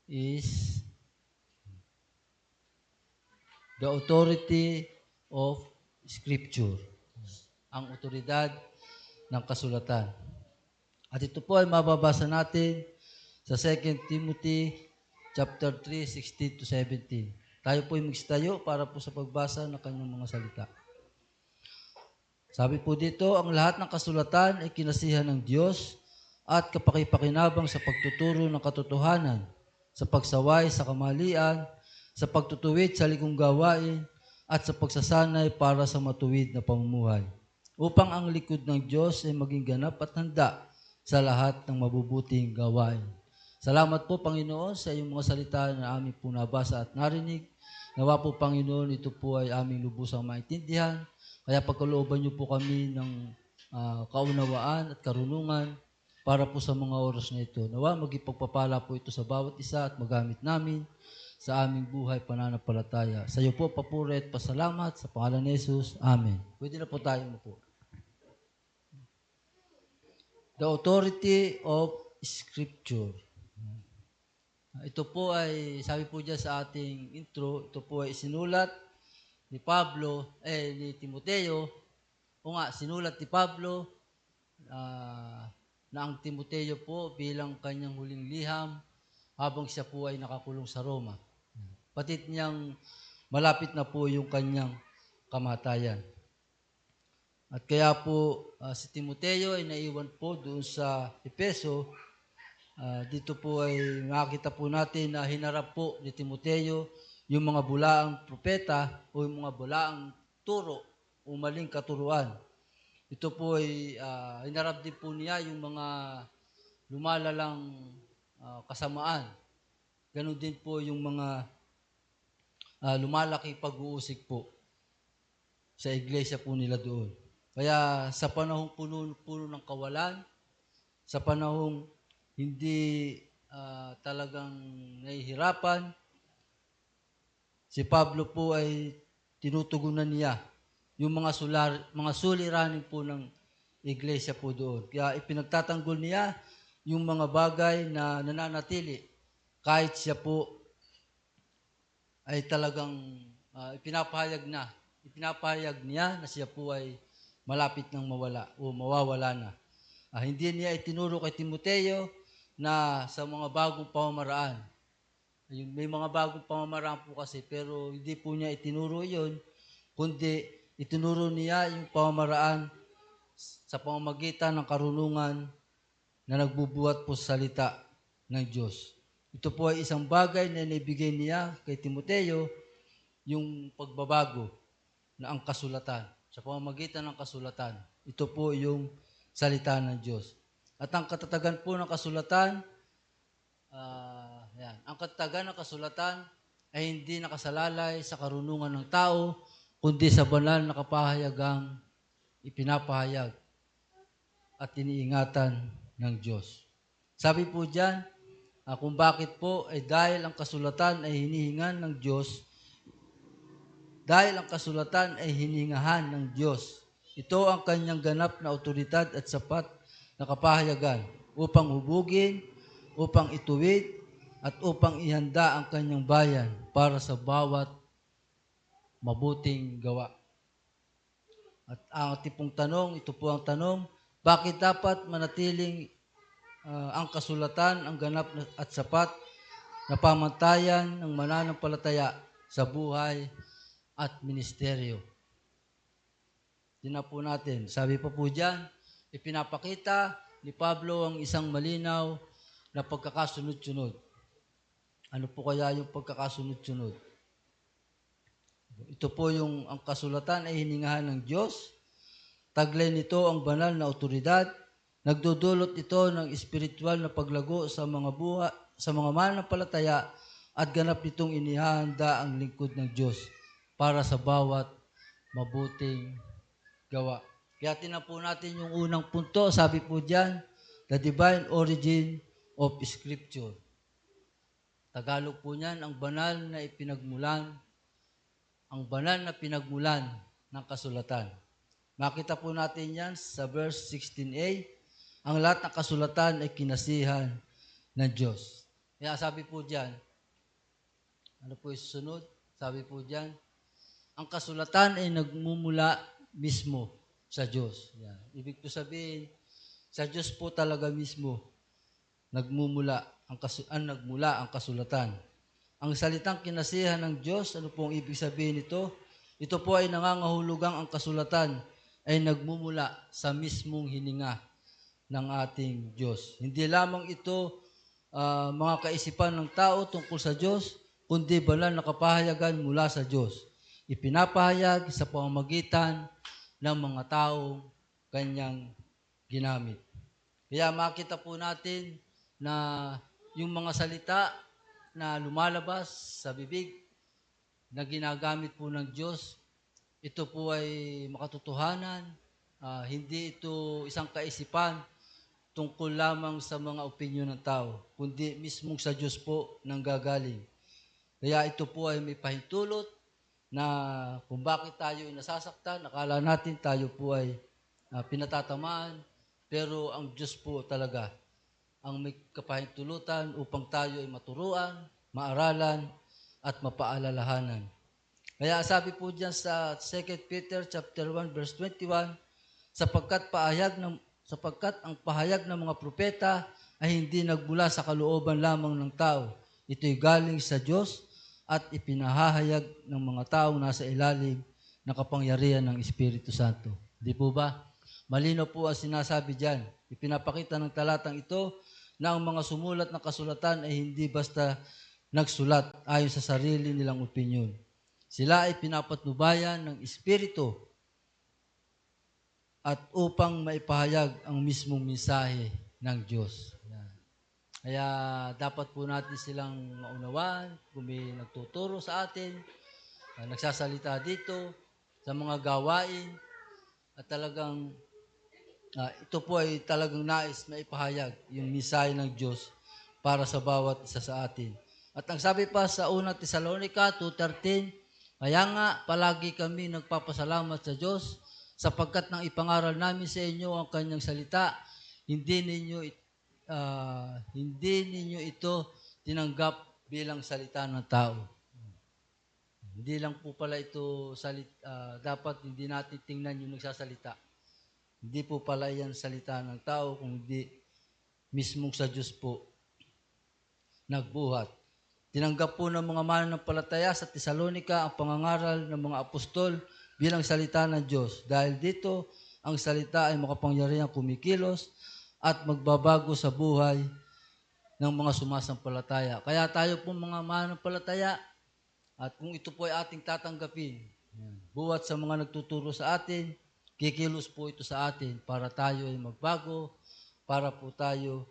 is the authority of Scripture. Ang otoridad ng kasulatan. At ito po ay mababasa natin sa 2 Timothy chapter 3, 16 to 17. Tayo po ay magstayo para po sa pagbasa ng kanyang mga salita. Sabi po dito, ang lahat ng kasulatan ay kinasihan ng Diyos at kapakipakinabang sa pagtuturo ng katotohanan, sa pagsaway sa kamalian, sa pagtutuwid sa ligong gawain, at sa pagsasanay para sa matuwid na pamumuhay, upang ang likod ng Diyos ay maging ganap at handa sa lahat ng mabubuting gawain. Salamat po, Panginoon, sa iyong mga salita na aming po nabasa at narinig. Nawa po, Panginoon, ito po ay aming lubusang maintindihan. Kaya pagkalooban niyo po kami ng kaunawaan at karunungan para po sa mga oras na ito. Nawa magipagpapala po ito sa bawat isa at magamit namin sa aming buhay pananampalataya. Sa iyo po, papuri at pasalamat sa pangalan ni Jesus. Amen. Pwede na po tayo po. The authority of Scripture. Ito po ay, sabi po dyan sa ating intro, ito po ay sinulat ni Timoteo, sinulat ni Pablo na ang Timoteo po bilang kanyang huling liham habang siya po ay nakakulong sa Roma. Patid niyang malapit na po yung kanyang kamatayan. At kaya po si Timoteo ay naiwan po doon sa Efeso. Dito po ay makita po natin na hinarap po ni Timoteo yung mga bulaang propeta o yung mga bulaang turo o maling katuruan. Ito po ay hinarap din po niya yung mga lumalalang kasamaan. Ganon din po yung mga lumalaki pag-uusig po sa iglesia po nila doon. Kaya sa panahong puno ng kawalan, sa panahong hindi talagang nahihirapan, si Pablo po ay tinutugunan niya yung mga suliranin po ng iglesia po doon. Kaya ipinagtatanggol niya yung mga bagay na nananatili kahit siya po ay talagang ipinapahayag niya na siya po ay malapit nang mawala o mawawala na. Hindi niya itinuro kay Timoteo na sa mga bagong pamamaraan. May mga bagong pamamaraan po kasi, pero hindi po niya itinuro yun, kundi itinuro niya yung pamamaraan sa pamamagitan ng karunungan na nagbubuhat po sa salita ng Diyos. Ito po ay isang bagay na naibigay niya kay Timoteo, yung pagbabago na ang kasulatan. Sa pamamagitan ng kasulatan, ito po yung salita ng Diyos. At ang katatagan po ng kasulatan, ang katatagan ng kasulatan ay hindi nakasalalay sa karunungan ng tao, kundi sa banal na kapahayagang ipinapahayag at iniingatan ng Diyos. Sabi po diyan, kung bakit po ay dahil ang kasulatan ay hinihingan ng Diyos, dahil ang kasulatan ay hiningahan ng Diyos. Ito ang kanyang ganap na otoridad at sapat na kapahayagan upang hubugin, upang ituwid, at upang ihanda ang kanyang bayan para sa bawat mabuting gawa. At ang tipong tanong, ito po ang tanong, bakit dapat manatiling ang kasulatan, ang ganap at sapat na pamantayan ng mananampalataya sa buhay at ministeryo? Tingnan po natin. Sabi pa po dyan, ipinapakita ni Pablo ang isang malinaw na pagkakasunod-sunod. Ano po kaya yung pagkakasunod-sunod? Ito po ang kasulatan ay hiningahan ng Diyos. Taglay nito ang banal na otoridad. Nagdudulot ito ng espiritual na paglago sa mga mananampalataya at ganap nitong inihahanda ang lingkod ng Diyos para sa bawat mabuting gawa. Kaya tingnan po natin yung unang punto, sabi po diyan, the divine origin of Scripture. Tagalog po niyan, ang banal na pinagmulan ng kasulatan. Makita po natin yan sa verse 16a, ang lahat ng kasulatan ay kinasihan ng Diyos. Kaya sabi po diyan, ano po yung susunod? Sabi po diyan, ang kasulatan ay nagmumula mismo sa Diyos. Yan. Ibig ko sabihin, sa Diyos po talaga mismo nagmula ang kasulatan. Ang salitang kinasihan ng Diyos, ano pong ibig sabihin nito? Ito po ay nangangahulugang ang kasulatan ay nagmumula sa mismong hininga ng ating Diyos. Hindi lamang ito mga kaisipan ng tao tungkol sa Diyos, kundi banal na kapahayagan mula sa Diyos. Ipinapahayag sa pamamagitan ng mga taong kanyang ginamit. Kaya makita po natin na yung mga salita na lumalabas sa bibig na ginagamit po ng Diyos, ito po ay makatotohanan, hindi ito isang kaisipan tungkol lamang sa mga opinyon ng tao, kundi mismong sa Diyos po nanggagaling. Kaya ito po ay may pahintulot na kung bakit tayo ay nasasaktan, akala natin tayo po ay pinatatamaan, pero ang Diyos po talaga ang may kapahintulutan upang tayo ay maturuan, maaralan, at mapaalalahanan. Kaya sabi po diyan sa 2 Peter chapter 1 verse 21, sapagkat ang pahayag ng mga propeta ay hindi nagmula sa kalooban lamang ng tao. Ito'y galing sa Diyos at ipinahahayag ng mga taong nasa ilalim ng kapangyarihan ng Espiritu Santo. Di po ba? Malino po ang sinasabi diyan. Ipinapakita ng talatang ito na ang mga sumulat ng kasulatan ay hindi basta nagsulat ayon sa sarili nilang opinyon. Sila ay pinapatnubayan ng Espiritu at upang maipahayag ang mismong mensahe ng Diyos. Yan. Kaya dapat po natin silang maunawaan kung may nagtuturo sa atin, nagsasalita dito sa mga gawain at talagang ito po ay talagang nais na ipahayag yung mensahe ng Diyos para sa bawat isa sa atin. At ang sabi pa sa unang Tesalonica 2:13, kaya nga palagi kami nagpapasalamat sa Diyos sapagkat nang ipangaral namin sa inyo ang kanyang salita, hindi ninyo ito tinanggap bilang salita ng tao. Hindi lang po pala ito dapat hindi natin tingnan yung nagsasalita. Hindi po pala yan salita ng tao, kundi mismong sa Diyos po nagbuhat. Tinanggap po ng mga mananampalataya sa Tesalonica ang pangangaral ng mga apostol bilang salita ng Diyos. Dahil dito, ang salita ay makapangyarihang kumikilos at magbabago sa buhay ng mga sumasampalataya. Kaya tayo po mga mananampalataya, at kung ito po ay ating tatanggapin, buhat sa mga nagtuturo sa atin, kikilos po ito sa atin para tayo ay magbago, para po tayo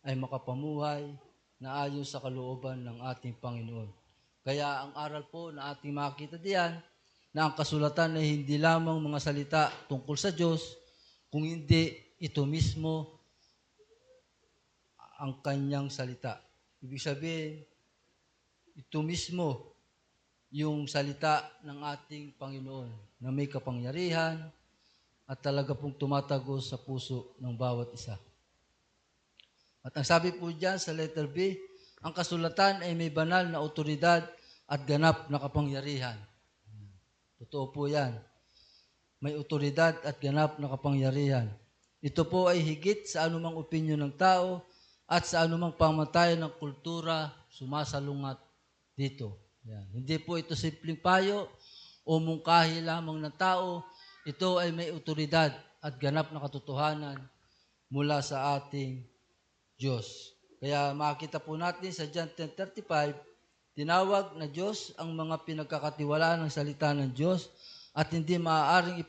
ay makapamuhay na ayon sa kalooban ng ating Panginoon. Kaya ang aral po na ating makita diyan, na ang kasulatan ay hindi lamang mga salita tungkol sa Diyos, kung hindi ito mismo ang kanyang salita. Ibig sabihin, ito mismo yung salita ng ating Panginoon na may kapangyarihan, at talaga pong tumatagos sa puso ng bawat isa. At ang sabi po dyan sa letter B, ang kasulatan ay may banal na otoridad at ganap na kapangyarihan. Totoo po yan. May otoridad at ganap na kapangyarihan. Ito po ay higit sa anumang opinyon ng tao at sa anumang pamatayan ng kultura sumasalungat dito. Yan. Hindi po ito simpleng payo o mungkahi lamang ng tao. Ito ay may otoridad at ganap na katotohanan mula sa ating Diyos. Kaya makita po natin sa John 10:35, tinawag na Diyos ang mga pinagkakatiwalaan ng salita ng Diyos at hindi maaaring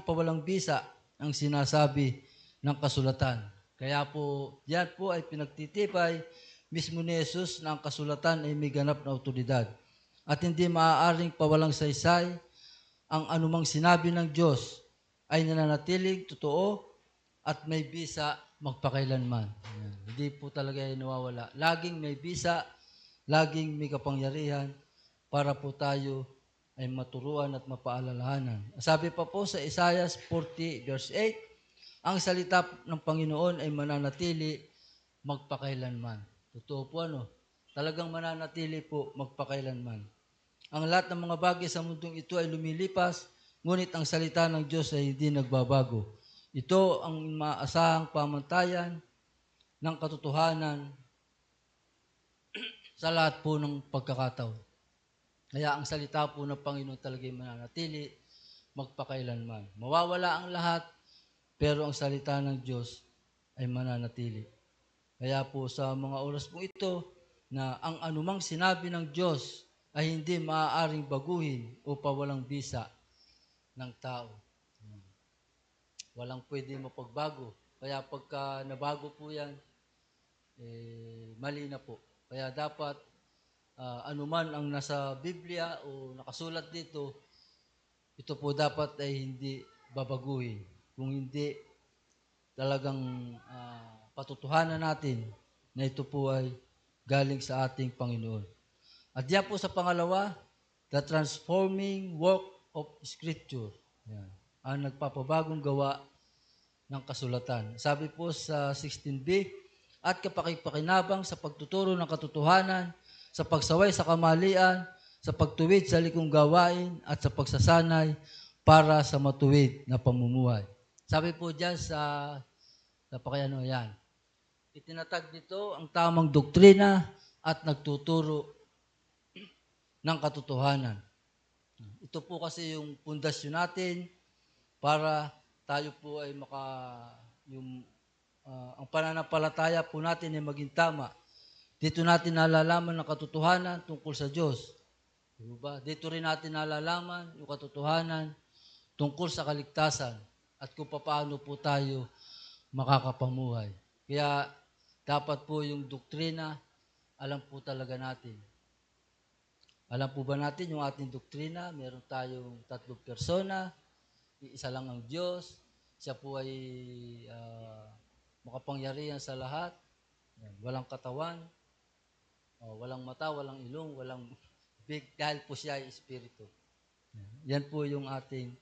ipawalang bisa ang sinasabi ng kasulatan. Kaya po, yan po ay pinagtitipay mismo ni Jesus na ang kasulatan ay may ganap na otoridad. At hindi maaaring pawalang saysay ang anumang sinabi ng Diyos ay nananatiling totoo at may bisa magpakailanman. Ayan. Hindi po talaga ay nawawala. Laging may bisa, laging may kapangyarihan para po tayo ay maturuan at mapaalalahanan. Sabi pa po sa Isaiah 40 verse 8, ang salita ng Panginoon ay mananatili magpakailanman. Totoo po Talagang mananatili po magpakailanman. Ang lahat ng mga bagay sa mundong ito ay lumilipas, ngunit ang salita ng Diyos ay hindi nagbabago. Ito ang maasahang pamantayan ng katotohanan sa lahat po ng pagkakataon. Kaya ang salita po ng Panginoon talaga ay mananatili magpakailanman. Mawawala ang lahat, pero ang salita ng Diyos ay mananatili. Kaya po sa mga oras po ito, na ang anumang sinabi ng Diyos ay hindi maaaring baguhin o pawalang bisa ng tao. Walang pwede mapagbago. Kaya pagka nabago po yan, mali na po. Kaya dapat anuman ang nasa Biblia o nakasulat dito, ito po dapat ay hindi babaguhin. Kung hindi talagang patutuhanan natin na ito po ay galing sa ating Panginoon. At diyan po sa pangalawa, the transforming work of Scripture. Yan. Ang nagpapabagong gawa ng kasulatan. Sabi po sa 16b, at kapakipakinabang sa pagtuturo ng katotohanan, sa pagsaway sa kamalian, sa pagtuwid sa likong gawain, at sa pagsasanay para sa matuwid na pamumuhay. Sabi po dyan sa yan. Itinatag nito ang tamang doktrina at nagtuturo ng katotohanan. Ito po kasi yung pundasyon natin para tayo po ay ang pananampalataya po natin ay maging tama. Dito natin nalalaman ang katotohanan tungkol sa Diyos. Diba? Dito rin natin nalalaman yung katotohanan tungkol sa kaligtasan at kung paano po tayo makakapamuhay. Kaya dapat po yung doktrina, alam po talaga natin. Alam po ba natin yung ating doktrina? Meron tayong 3 persona, isa lang ang Diyos, siya po ay makapangyarihan sa lahat, walang katawan, walang mata, walang ilong, walang big, dahil po siya ay espiritu. Yan po yung ating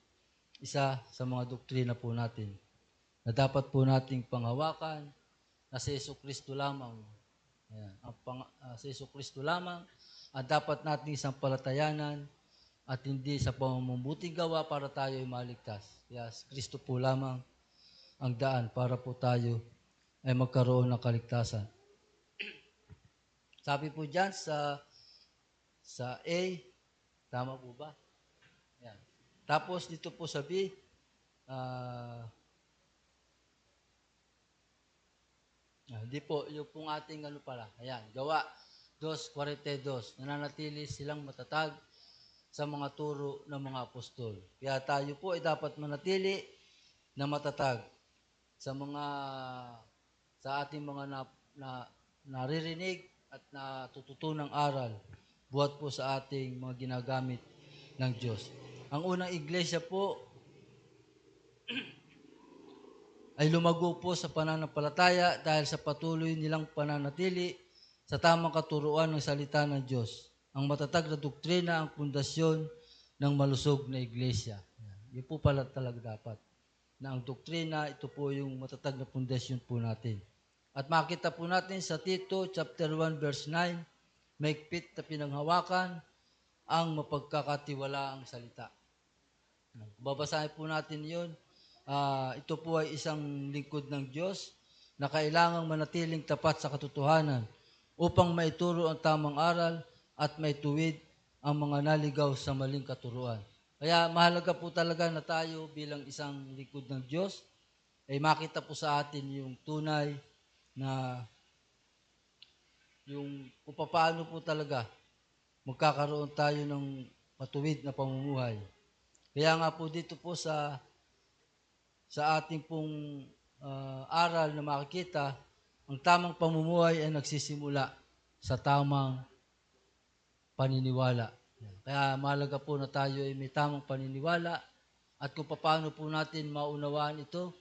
isa sa mga doktrina po natin na dapat po nating panghawakan na si Jesucristo lamang. Ayan, si Jesucristo lamang ang dapat nating isang palatayanan at hindi sa pamumuting gawa para tayo ay maligtas. Kaya si Kristo po lamang ang daan para po tayo ay magkaroon ng kaligtasan. Sabi po dyan sa A, tama po ba? Ayan. Tapos dito po sa B, hindi po, yung pong ating ayan, gawa 2:42, nananatili silang matatag sa mga turo ng mga apostol. Kaya tayo po ay dapat manatili na matatag sa ating mga naririnig at natututunang aral buhat po sa ating mga ginagamit ng Diyos. Ang unang iglesia po ay lumago po sa pananampalataya dahil sa patuloy nilang pananatili sa tamang katuruan ng salita ng Diyos. Ang matatag na doktrina ang pundasyon ng malusog na iglesia. Yun po pala talaga dapat. Na ang doktrina, ito po yung matatag na pundasyon po natin. At makita po natin sa Tito chapter 1 verse 9, maigpit na pinanghawakan ang mapagkakatiwalaang salita. Babasahin po natin yun. Ito po ay isang lingkod ng Diyos na kailangang manatiling tapat sa katotohanan upang maituro ang tamang aral at maituwid ang mga naligaw sa maling katuruan. Kaya mahalaga po talaga na tayo bilang isang lingkod ng Diyos ay makita po sa atin yung tunay na yung kung paano po talaga magkakaroon tayo ng matuwid na pamumuhay. Kaya nga po dito po sa ating pong aral na makikita, ang tamang pamumuhay ay nagsisimula sa tamang paniniwala. Kaya mahalaga po na tayo ay may tamang paniniwala at kung paano po natin maunawaan ito,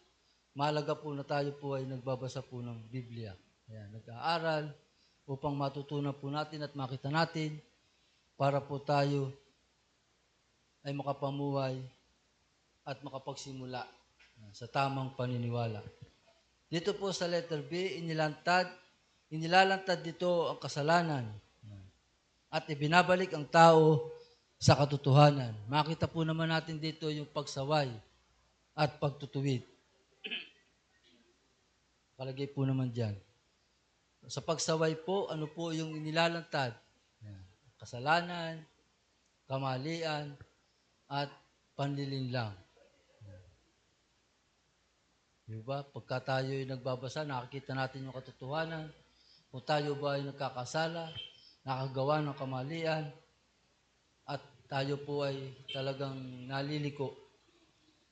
mahalaga po na tayo po ay nagbabasa po ng Biblia. Kaya nag-aaral upang matutunan po natin at makita natin para po tayo ay makapamuhay at makapagsimula sa tamang paniniwala. Dito po sa letter B, inilalantad dito ang kasalanan at ibinabalik ang tao sa katotohanan. Makita po naman natin dito yung pagsaway at pagtutuwid. Kalagay po naman dyan. Sa pagsaway po, ano po yung inilalantad? Yan. Kasalanan, kamalian, at panlilinlang. Diba? Pagka tayo ay nagbabasa, nakikita natin yung katotohanan. Kung tayo ba ay nagkakasala, nakagawa ng kamalian, at tayo po ay talagang naliliko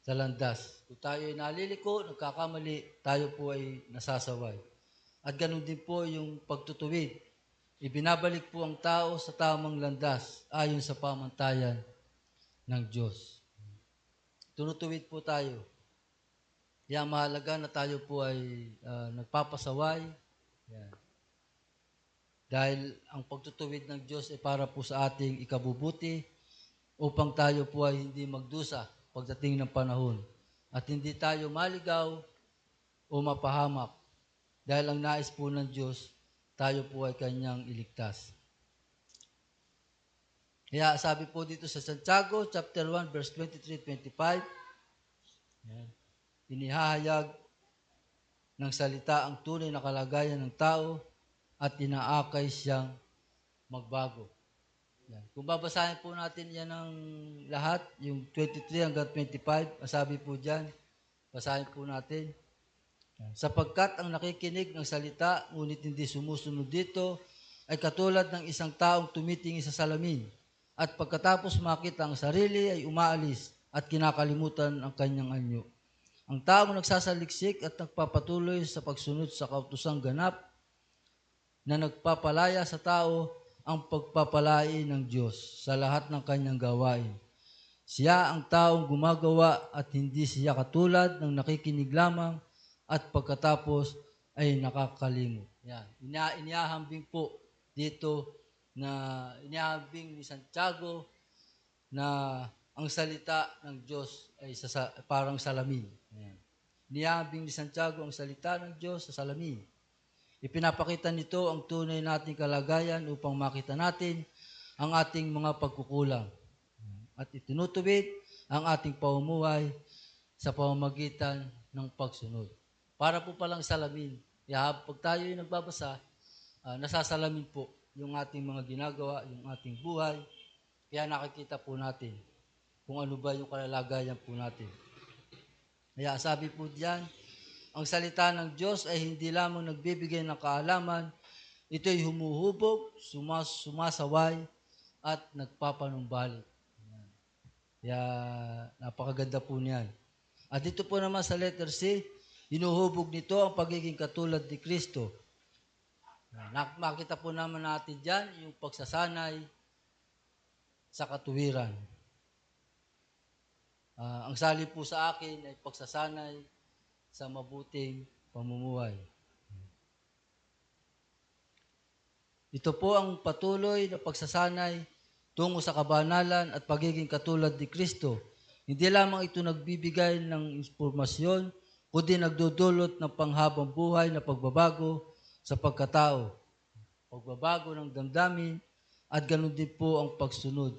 sa landas. Kung tayo ay naliliko, nagkakamali, tayo po ay nasasaway. At ganun din po yung pagtutuwid. Ibinabalik po ang tao sa tamang landas ayon sa pamantayan ng Diyos. Tunutuwid po tayo. Kaya mahalaga na tayo po ay nagpapasaway. Yan. Dahil ang pagtutuwid ng Diyos ay para po sa ating ikabubuti upang tayo po ay hindi magdusa pagdating ng panahon. At hindi tayo maligaw o mapahamak. Dahil ang nais po ng Diyos, tayo po ay Kanyang iligtas. Kaya sabi po dito sa Santiago, chapter 1, verse 23-25, yan, inihahayag ng salita ang tunay na kalagayan ng tao at inaakay siyang magbago. Yan. Kung babasahin po natin yan ng lahat, yung 23 hanggang 25, sabi po dyan, basahin po natin. Yan. Sapagkat ang nakikinig ng salita, ngunit hindi sumusunod dito, ay katulad ng isang taong tumitingin sa salamin, at pagkatapos makita ang sarili ay umaalis at kinakalimutan ang kanyang anyo. Ang taong nagsasaliksik at nagpapatuloy sa pagsunod sa kautosang ganap na nagpapalaya sa tao ang pagpapalain ng Diyos sa lahat ng kanyang gawain. Siya ang taong gumagawa at hindi siya katulad ng nakikinig lamang at pagkatapos ay nakakalimot. Yan. Inihahambing po dito na inihahambing ni Santiago na ang salita ng Diyos ay parang salamin. Ayan. Niyabing ni Santiago ang salita ng Diyos sa salamin. Ipinapakita nito ang tunay nating kalagayan upang makita natin ang ating mga pagkukulang. At itinutuwid ang ating pamumuhay sa pamamagitan ng pagsunod. Para po palang salamin. Kaya pag tayo ay nagbabasa, nasasalamin po yung ating mga ginagawa, yung ating buhay. Kaya nakikita po natin kung ano ba yung kalalagayan po natin. Kaya sabi po diyan, ang salita ng Diyos ay hindi lamang nagbibigay ng kaalaman, ito'y humuhubog, sumasaway, at nagpapanumbalik. Kaya napakaganda po niyan. At dito po naman sa letter C, hinuhubog nito ang pagiging katulad ni Kristo. Makita po naman natin diyan yung pagsasanay sa katuwiran. Ang salib po sa akin ay pagsasanay sa mabuting pamumuhay. Ito po ang patuloy na pagsasanay tungo sa kabanalan at pagiging katulad ni Kristo. Hindi lamang ito nagbibigay ng impormasyon, kundi nagdudulot ng panghabang buhay na pagbabago sa pagkatao, pagbabago ng damdamin, at ganun din po ang pagsunod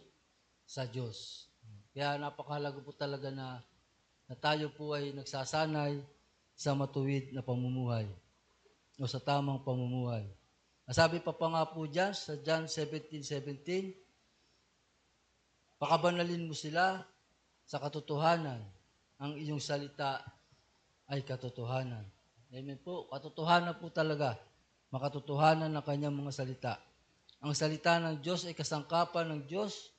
sa Diyos. Kaya napakahalaga po talaga na tayo po ay nagsasanay sa matuwid na pamumuhay o sa tamang pamumuhay. Sabi pa nga po dyan sa John 17:17, pakabanalin mo sila sa katotohanan. Ang iyong salita ay katotohanan. Amen po. Katotohanan po talaga. Makatotohanan ng kanyang mga salita. Ang salita ng Diyos ay kasangkapan ng Diyos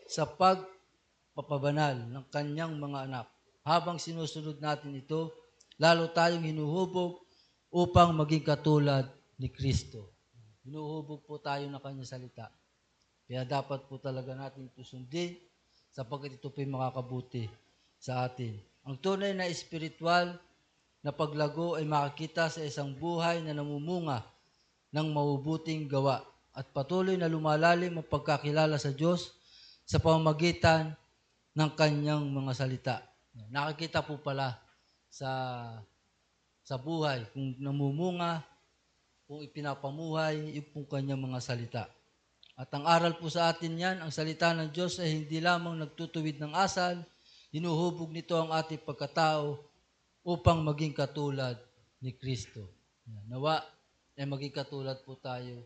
sa pagpapabanal ng kanyang mga anak. Habang sinusunod natin ito, lalo tayong hinuhubog upang maging katulad ni Kristo. Hinuhubog po tayo ng kanyang salita. Kaya dapat po talaga natin ito sundin sapagkat ito po yung makakabuti sa atin. Ang tunay na espiritual na paglago ay makikita sa isang buhay na namumunga ng mabubuting gawa at patuloy na lumalalim ang pagkakilala sa Diyos sa pamamagitan ng kanyang mga salita. Nakikita po pala sa buhay kung namumunga, kung ipinapamuhay, yung pong kanyang mga salita. At ang aral po sa atin yan, ang salita ng Diyos ay hindi lamang nagtutuwid ng asal, hinuhubog nito ang ating pagkatao upang maging katulad ni Kristo. Yan. Nawa ay maging katulad po tayo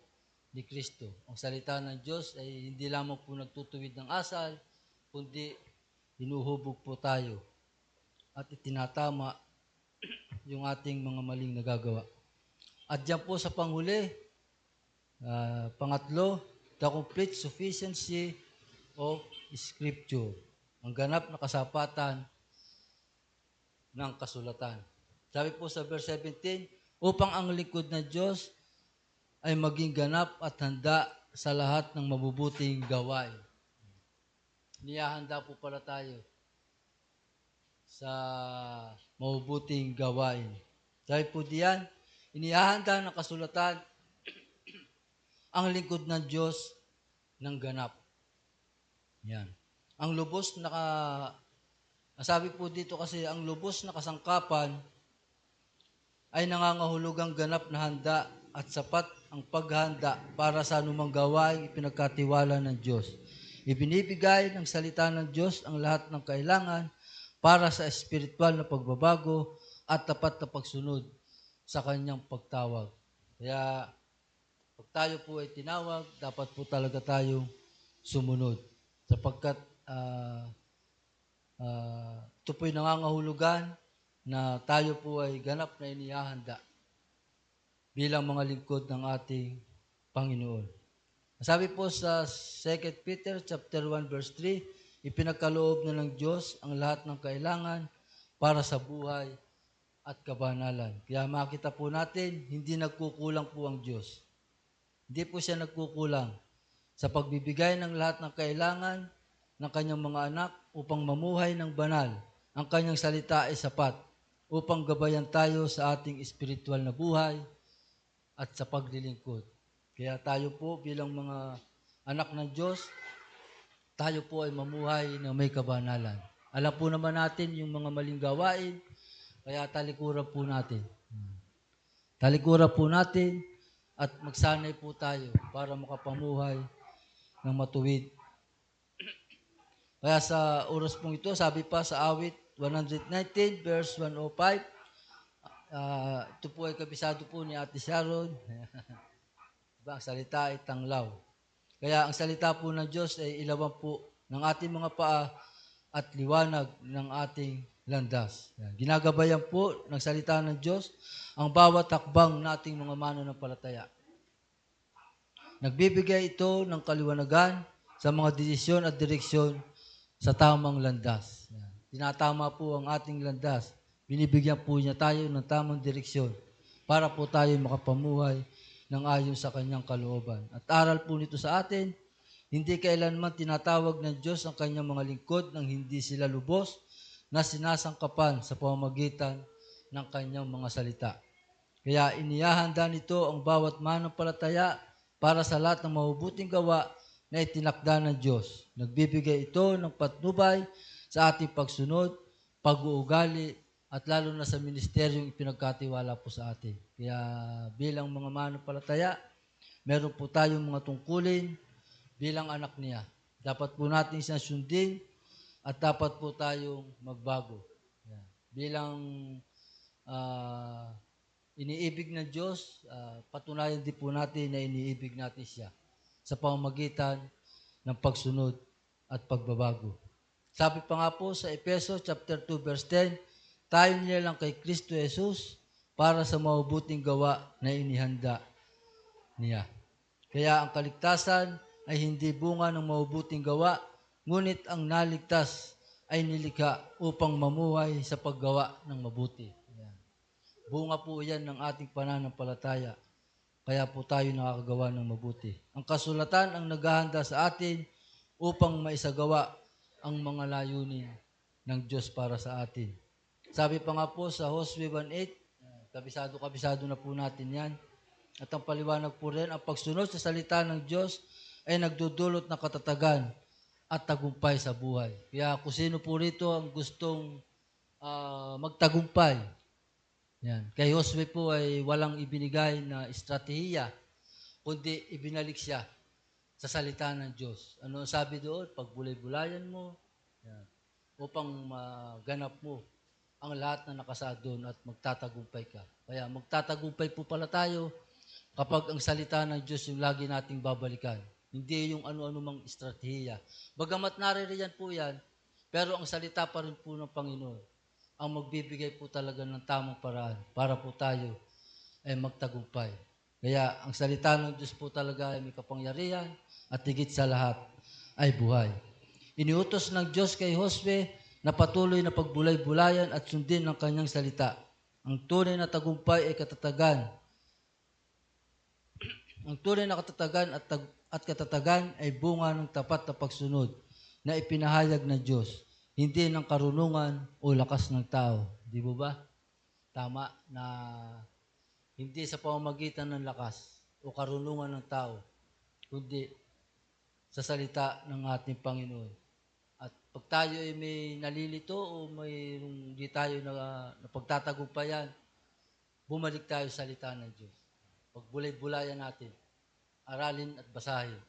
ni Kristo. Ang salita ng Diyos ay hindi lamang po nagtutuwid ng asal, kundi hinuhubog po tayo at itinatama yung ating mga maling nagagawa. At diyan po sa panghuli, pangatlo, the complete sufficiency of Scripture. Ang ganap na kasapatan ng kasulatan. Sabi po sa verse 17, upang ang lingkod ng Diyos ay maging ganap at handa sa lahat ng mabubuting gawain. Niyahanda po pala tayo sa mabubuting gawain. Sabi po diyan, inihahanda ng kasulatan ang lingkod ng Diyos ng ganap. Yan. Ang lubos na sabi po dito kasi, ang lubos na kasangkapan ay nangangahulugang ganap na handa at sapat ang paghanda para sa anumang gawaing ipinagkatiwala ng Diyos. Ibinibigay ng salita ng Diyos ang lahat ng kailangan para sa espiritual na pagbabago at tapat na pagsunod sa kanyang pagtawag. Kaya, pag tayo po ay tinawag, dapat po talaga tayong sumunod. Sapagkat ito po'y nangangahulugan na tayo po ay ganap na inihahanda bilang mga lingkod ng ating Panginoon. Sabi po sa 2 Peter chapter 1 verse 3, ipinagkaloob na ng Diyos ang lahat ng kailangan para sa buhay at kabanalan. Kaya makita po natin, hindi nagkukulang po ang Diyos. Hindi po siya nagkukulang sa pagbibigay ng lahat ng kailangan ng kanyang mga anak upang mamuhay ng banal. Ang kanyang salita ay sapat upang gabayan tayo sa ating espiritual na buhay at sa paglilingkod. Kaya tayo po bilang mga anak ng Diyos, tayo po ay mamuhay na may kabanalan. Alam po naman natin yung mga maling gawain, kaya talikuran po natin. Talikuran po natin at magsanay po tayo para makapamuhay ng matuwid. Kaya sa oras pong ito, sabi pa sa awit 119 verse 105, ito po ay kabisado po ni Ate Sharon. Diba, ang salita ay tanglaw. Kaya ang salita po ng Diyos ay ilawan po ng ating mga paa at liwanag ng ating landas. Yan. Ginagabayan po ng salita ng Diyos ang bawat takbang nating mga mananampalataya. Nagbibigay ito ng kaliwanagan sa mga desisyon at direksyon sa tamang landas. Yan. Tinatama po ang ating landas. Binibigyan po niya tayo ng tamang direksyon para po tayo makapamuhay ng ayon sa kanyang kalooban. At aral po nito sa atin, hindi kailanman tinatawag ng Diyos ang kanyang mga lingkod nang hindi sila lubos na sinasangkapan sa pamamagitan ng kanyang mga salita. Kaya inihahanda nito ang bawat manampalataya para sa lahat ng mabubuting gawa na itinakda ng Diyos. Nagbibigay ito ng patnubay sa ating pagsunod, pag-uugali, at lalo na sa ministeryong ipinagkatiwala po sa atin. Kaya bilang mga manampalataya, meron po tayong mga tungkulin bilang anak niya. Dapat po natin siyang sundin at dapat po tayong magbago. Yan. Bilang iniibig ng Diyos, patunayan din po natin na iniibig natin siya sa pamamagitan ng pagsunod at pagbabago. Sabi pa nga po sa Efeso chapter 2 verse 10, tayo nilalang kay Kristo Jesus para sa mabubuting gawa na inihanda niya. Kaya ang kaligtasan ay hindi bunga ng mabubuting gawa, ngunit ang naligtas ay nilikha upang mamuhay sa paggawa ng mabuti. Ayan. Bunga po yan ng ating pananampalataya. Kaya po tayo nakakagawa ng mabuti. Ang kasulatan ang naghahanda sa atin upang maisagawa ang mga layunin ng Diyos para sa atin. Sabi pa nga po sa Josue 1:8, kabisado na po natin yan. At ang paliwanag po rin, ang pagsunod sa salita ng Diyos ay nagdudulot ng katatagan at tagumpay sa buhay. Kaya kung sino po rito ang gustong magtagumpay, yan. Kay Josue po ay walang ibinigay na estratehiya, kundi ibinalik siya sa salita ng Diyos. Ano ang sabi doon? Pagbulay-bulayan mo, yan, upang maganap mo ang lahat na nakasaad doon at magtatagumpay ka. Kaya magtatagumpay po pala tayo kapag ang salita ng Diyos yung lagi nating babalikan. Hindi yung ano-ano mang estratehiya. Bagamat naririyan po yan, pero ang salita pa rin po ng Panginoon ang magbibigay po talaga ng tamang paraan para po tayo ay magtagumpay. Kaya ang salita ng Diyos po talaga ay may kapangyarihan at higit sa lahat ay buhay. Iniutos ng Diyos kay Josue na patuloy na pagbulay-bulayan at sundin ang kanyang salita. Ang tunay na tagumpay ay katatagan. Ang tunay na katatagan at katatagan ay bunga ng tapat na pagsunod na ipinahayag ng Diyos, hindi ng karunungan o lakas ng tao. Di ba? Tama na hindi sa pamamagitan ng lakas o karunungan ng tao, kundi sa salita ng ating Panginoon. At pag tayo ay may nalilito o mayroong di tayo na pagtatagumpayan, bumalik tayo sa salita ng Diyos. Pagbulay-bulayan natin, aralin at basahin,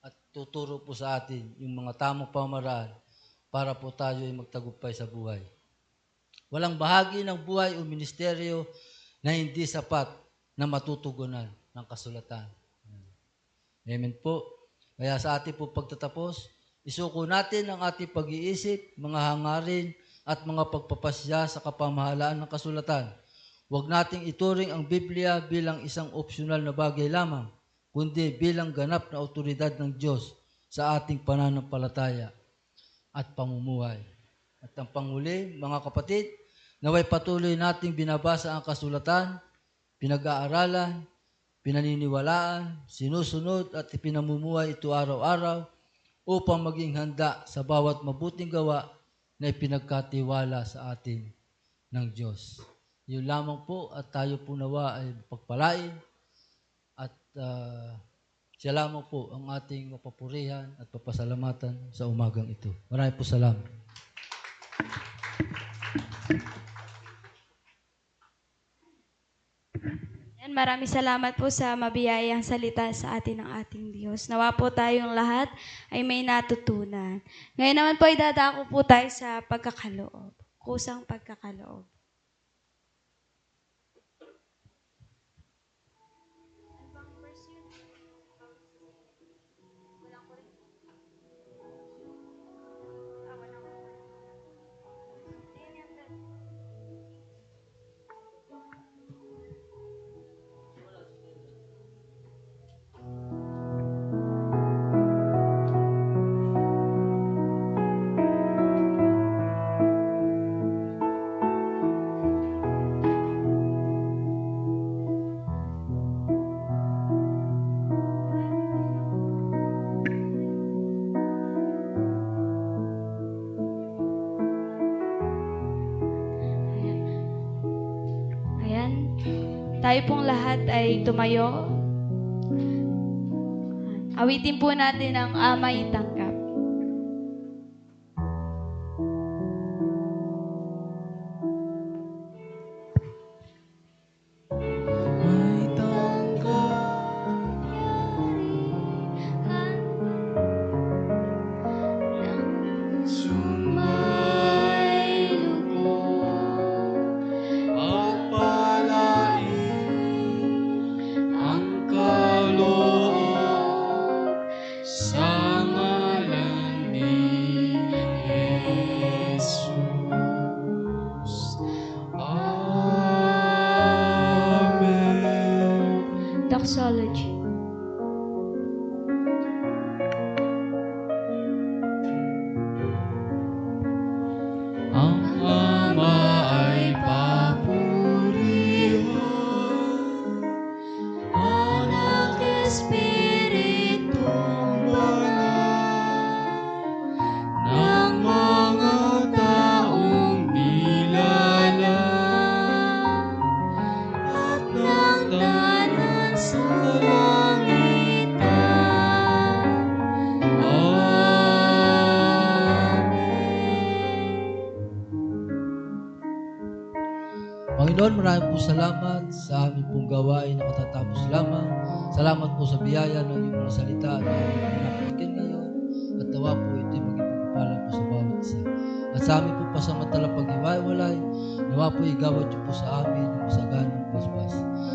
at tuturo po sa atin yung mga tamang pamaraan para po tayo ay magtagumpay sa buhay. Walang bahagi ng buhay o ministeryo na hindi sapat na matutugunan ng kasulatan. Amen po. Kaya sa ating po pagtatapos, isuko natin ang ating pag-iisip, mga hangarin at mga pagpapasya sa kapamahalaan ng kasulatan. Huwag nating ituring ang Biblia bilang isang opsyonal na bagay lamang, kundi bilang ganap na otoridad ng Diyos sa ating pananampalataya at pamumuhay. At ang panghuli, mga kapatid, naway patuloy nating binabasa ang kasulatan, pinag-aaralan, pinaniniwalaan, sinusunod at ipinamumuhay ito araw-araw upang maging handa sa bawat mabuting gawa na ipinagkatiwala sa atin ng Diyos. Yun lamang po at tayo po nawa ay pagpalain at siya lamang po ang ating mapapurihan at papasalamatan sa umagang ito. Maraming po salamat. Maraming salamat po sa mabiyayang salita sa atin ng ating Diyos. Nawa po tayong lahat ay may natutunan. Ngayon naman po ay dadako po tayo sa pagkakaloob. Kusang pagkakaloob. Tayo pong lahat ay tumayo. Awitin po natin ang Ama'y Tanggap. Sama Panginoon, maraming po salamat sa aming pong gawain na katatapos lamang. Salamat po sa biyaya ng iyong mga salita at aming pinapakinggan ngayon. At nawa po ito'y maging pagpapala po sa bawat isa. At sa aming po pasamantalang pag-iwalay, nawa po igawad niyo po sa amin yung masaganang basbas.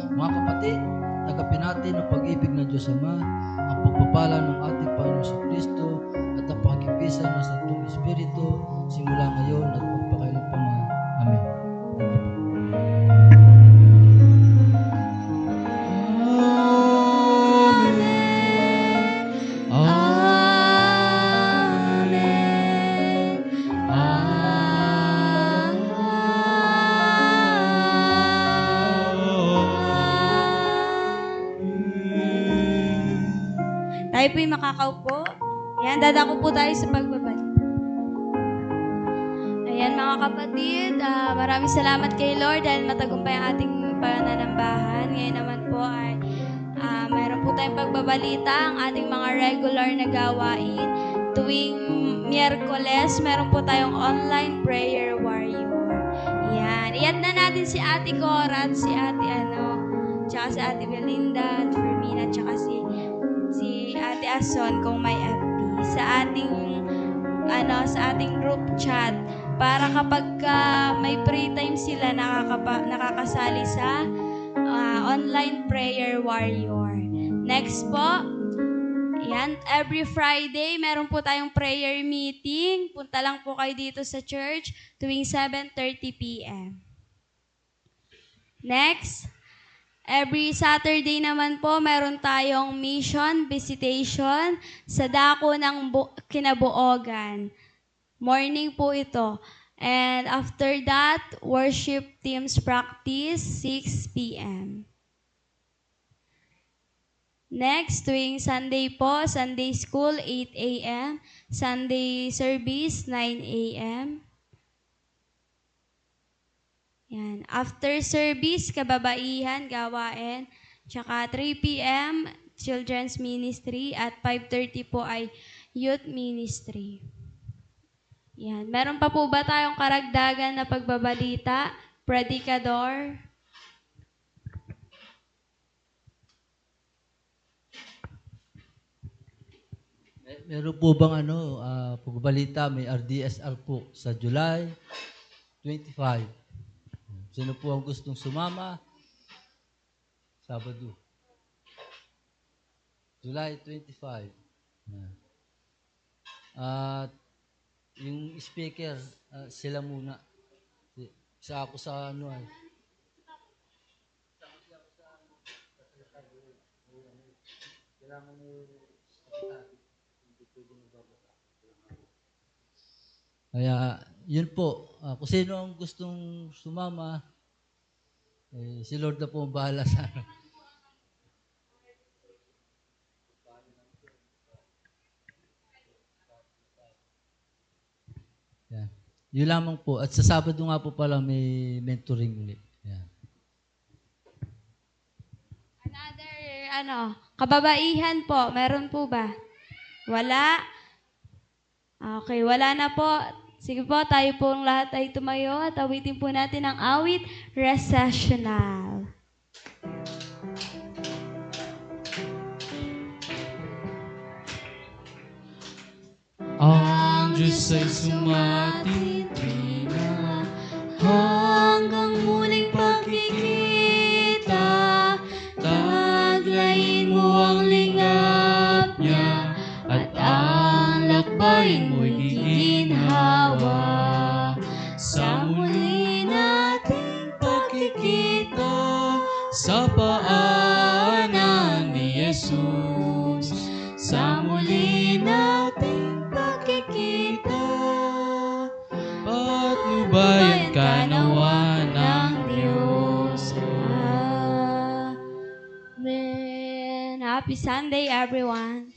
Mga kapatid, tagapin natin ang pag-ibig ng Diyos Ama, ang pagpapala ng ating Panginoon sa Kristo, at ang pakikipisan ng Santong Espiritu, simula ngayon at magpakailanman. Amen. Tayo po'y makakaupo. Ayan, dadako po tayo sa pagbabalik. Ayan mga kapatid, maraming salamat kay Lord dahil matagumpay ang ating pananambahan. Ngayon naman po ay mayroon po tayong pagbabalita ang ating mga regular na gawain. Tuwing Miyerkules, meron po tayong online prayer warrior. Ayan, iyan na natin si Ate Cora at si Ate tsaka si Ate Belinda at Fermina, tsaka si Ate Ason kung may FB sa ating group chat para kapag may free time sila nakakasali sa online prayer warrior. Next po, yan, every Friday meron po tayong prayer meeting. Punta lang po kayo dito sa church tuwing 7:30 p.m. Next, every Saturday naman po, meron tayong mission visitation sa dako ng Kinabuogan. Morning po ito. And after that, worship teams practice, 6 p.m. Next, tuwing Sunday po, Sunday school, 8 a.m. Sunday service, 9 a.m. Yan. After service, kababaihan, gawain. Tsaka 3 p.m., children's ministry. At 5:30 po ay youth ministry. Yan. Meron pa po ba tayong karagdagan na pagbabalita? Predicador? Meron po bang pagbabalita, may RDSR po sa July 25. Sino po ang gustong sumama? Sabado. July 25. At yung speaker, sila muna. Isa ako sa kailangan kaya, yun po. Kung sino ang gustong sumama, si Lord na po ang bahala sa Yan. Yun lamang po. At sa Sabado nga po pala may mentoring ulit. Yan. Another, kababaihan po. Meron po ba? Wala? Okay, wala na po. Sige po, tayo pong lahat ay tumayo at awitin po natin ang awit recessional. Ang Diyos ay sumatitila hanggang muling pagkikita. Taglayin mo ang lingap niya at ang lakbayin mo'y giginhawa. Sa muli nating pagkikita sa paanan ni Jesus. Sa muli nating pagkikita, patnubayan ka nawa ng Diyos. Amen. Happy Sunday, everyone.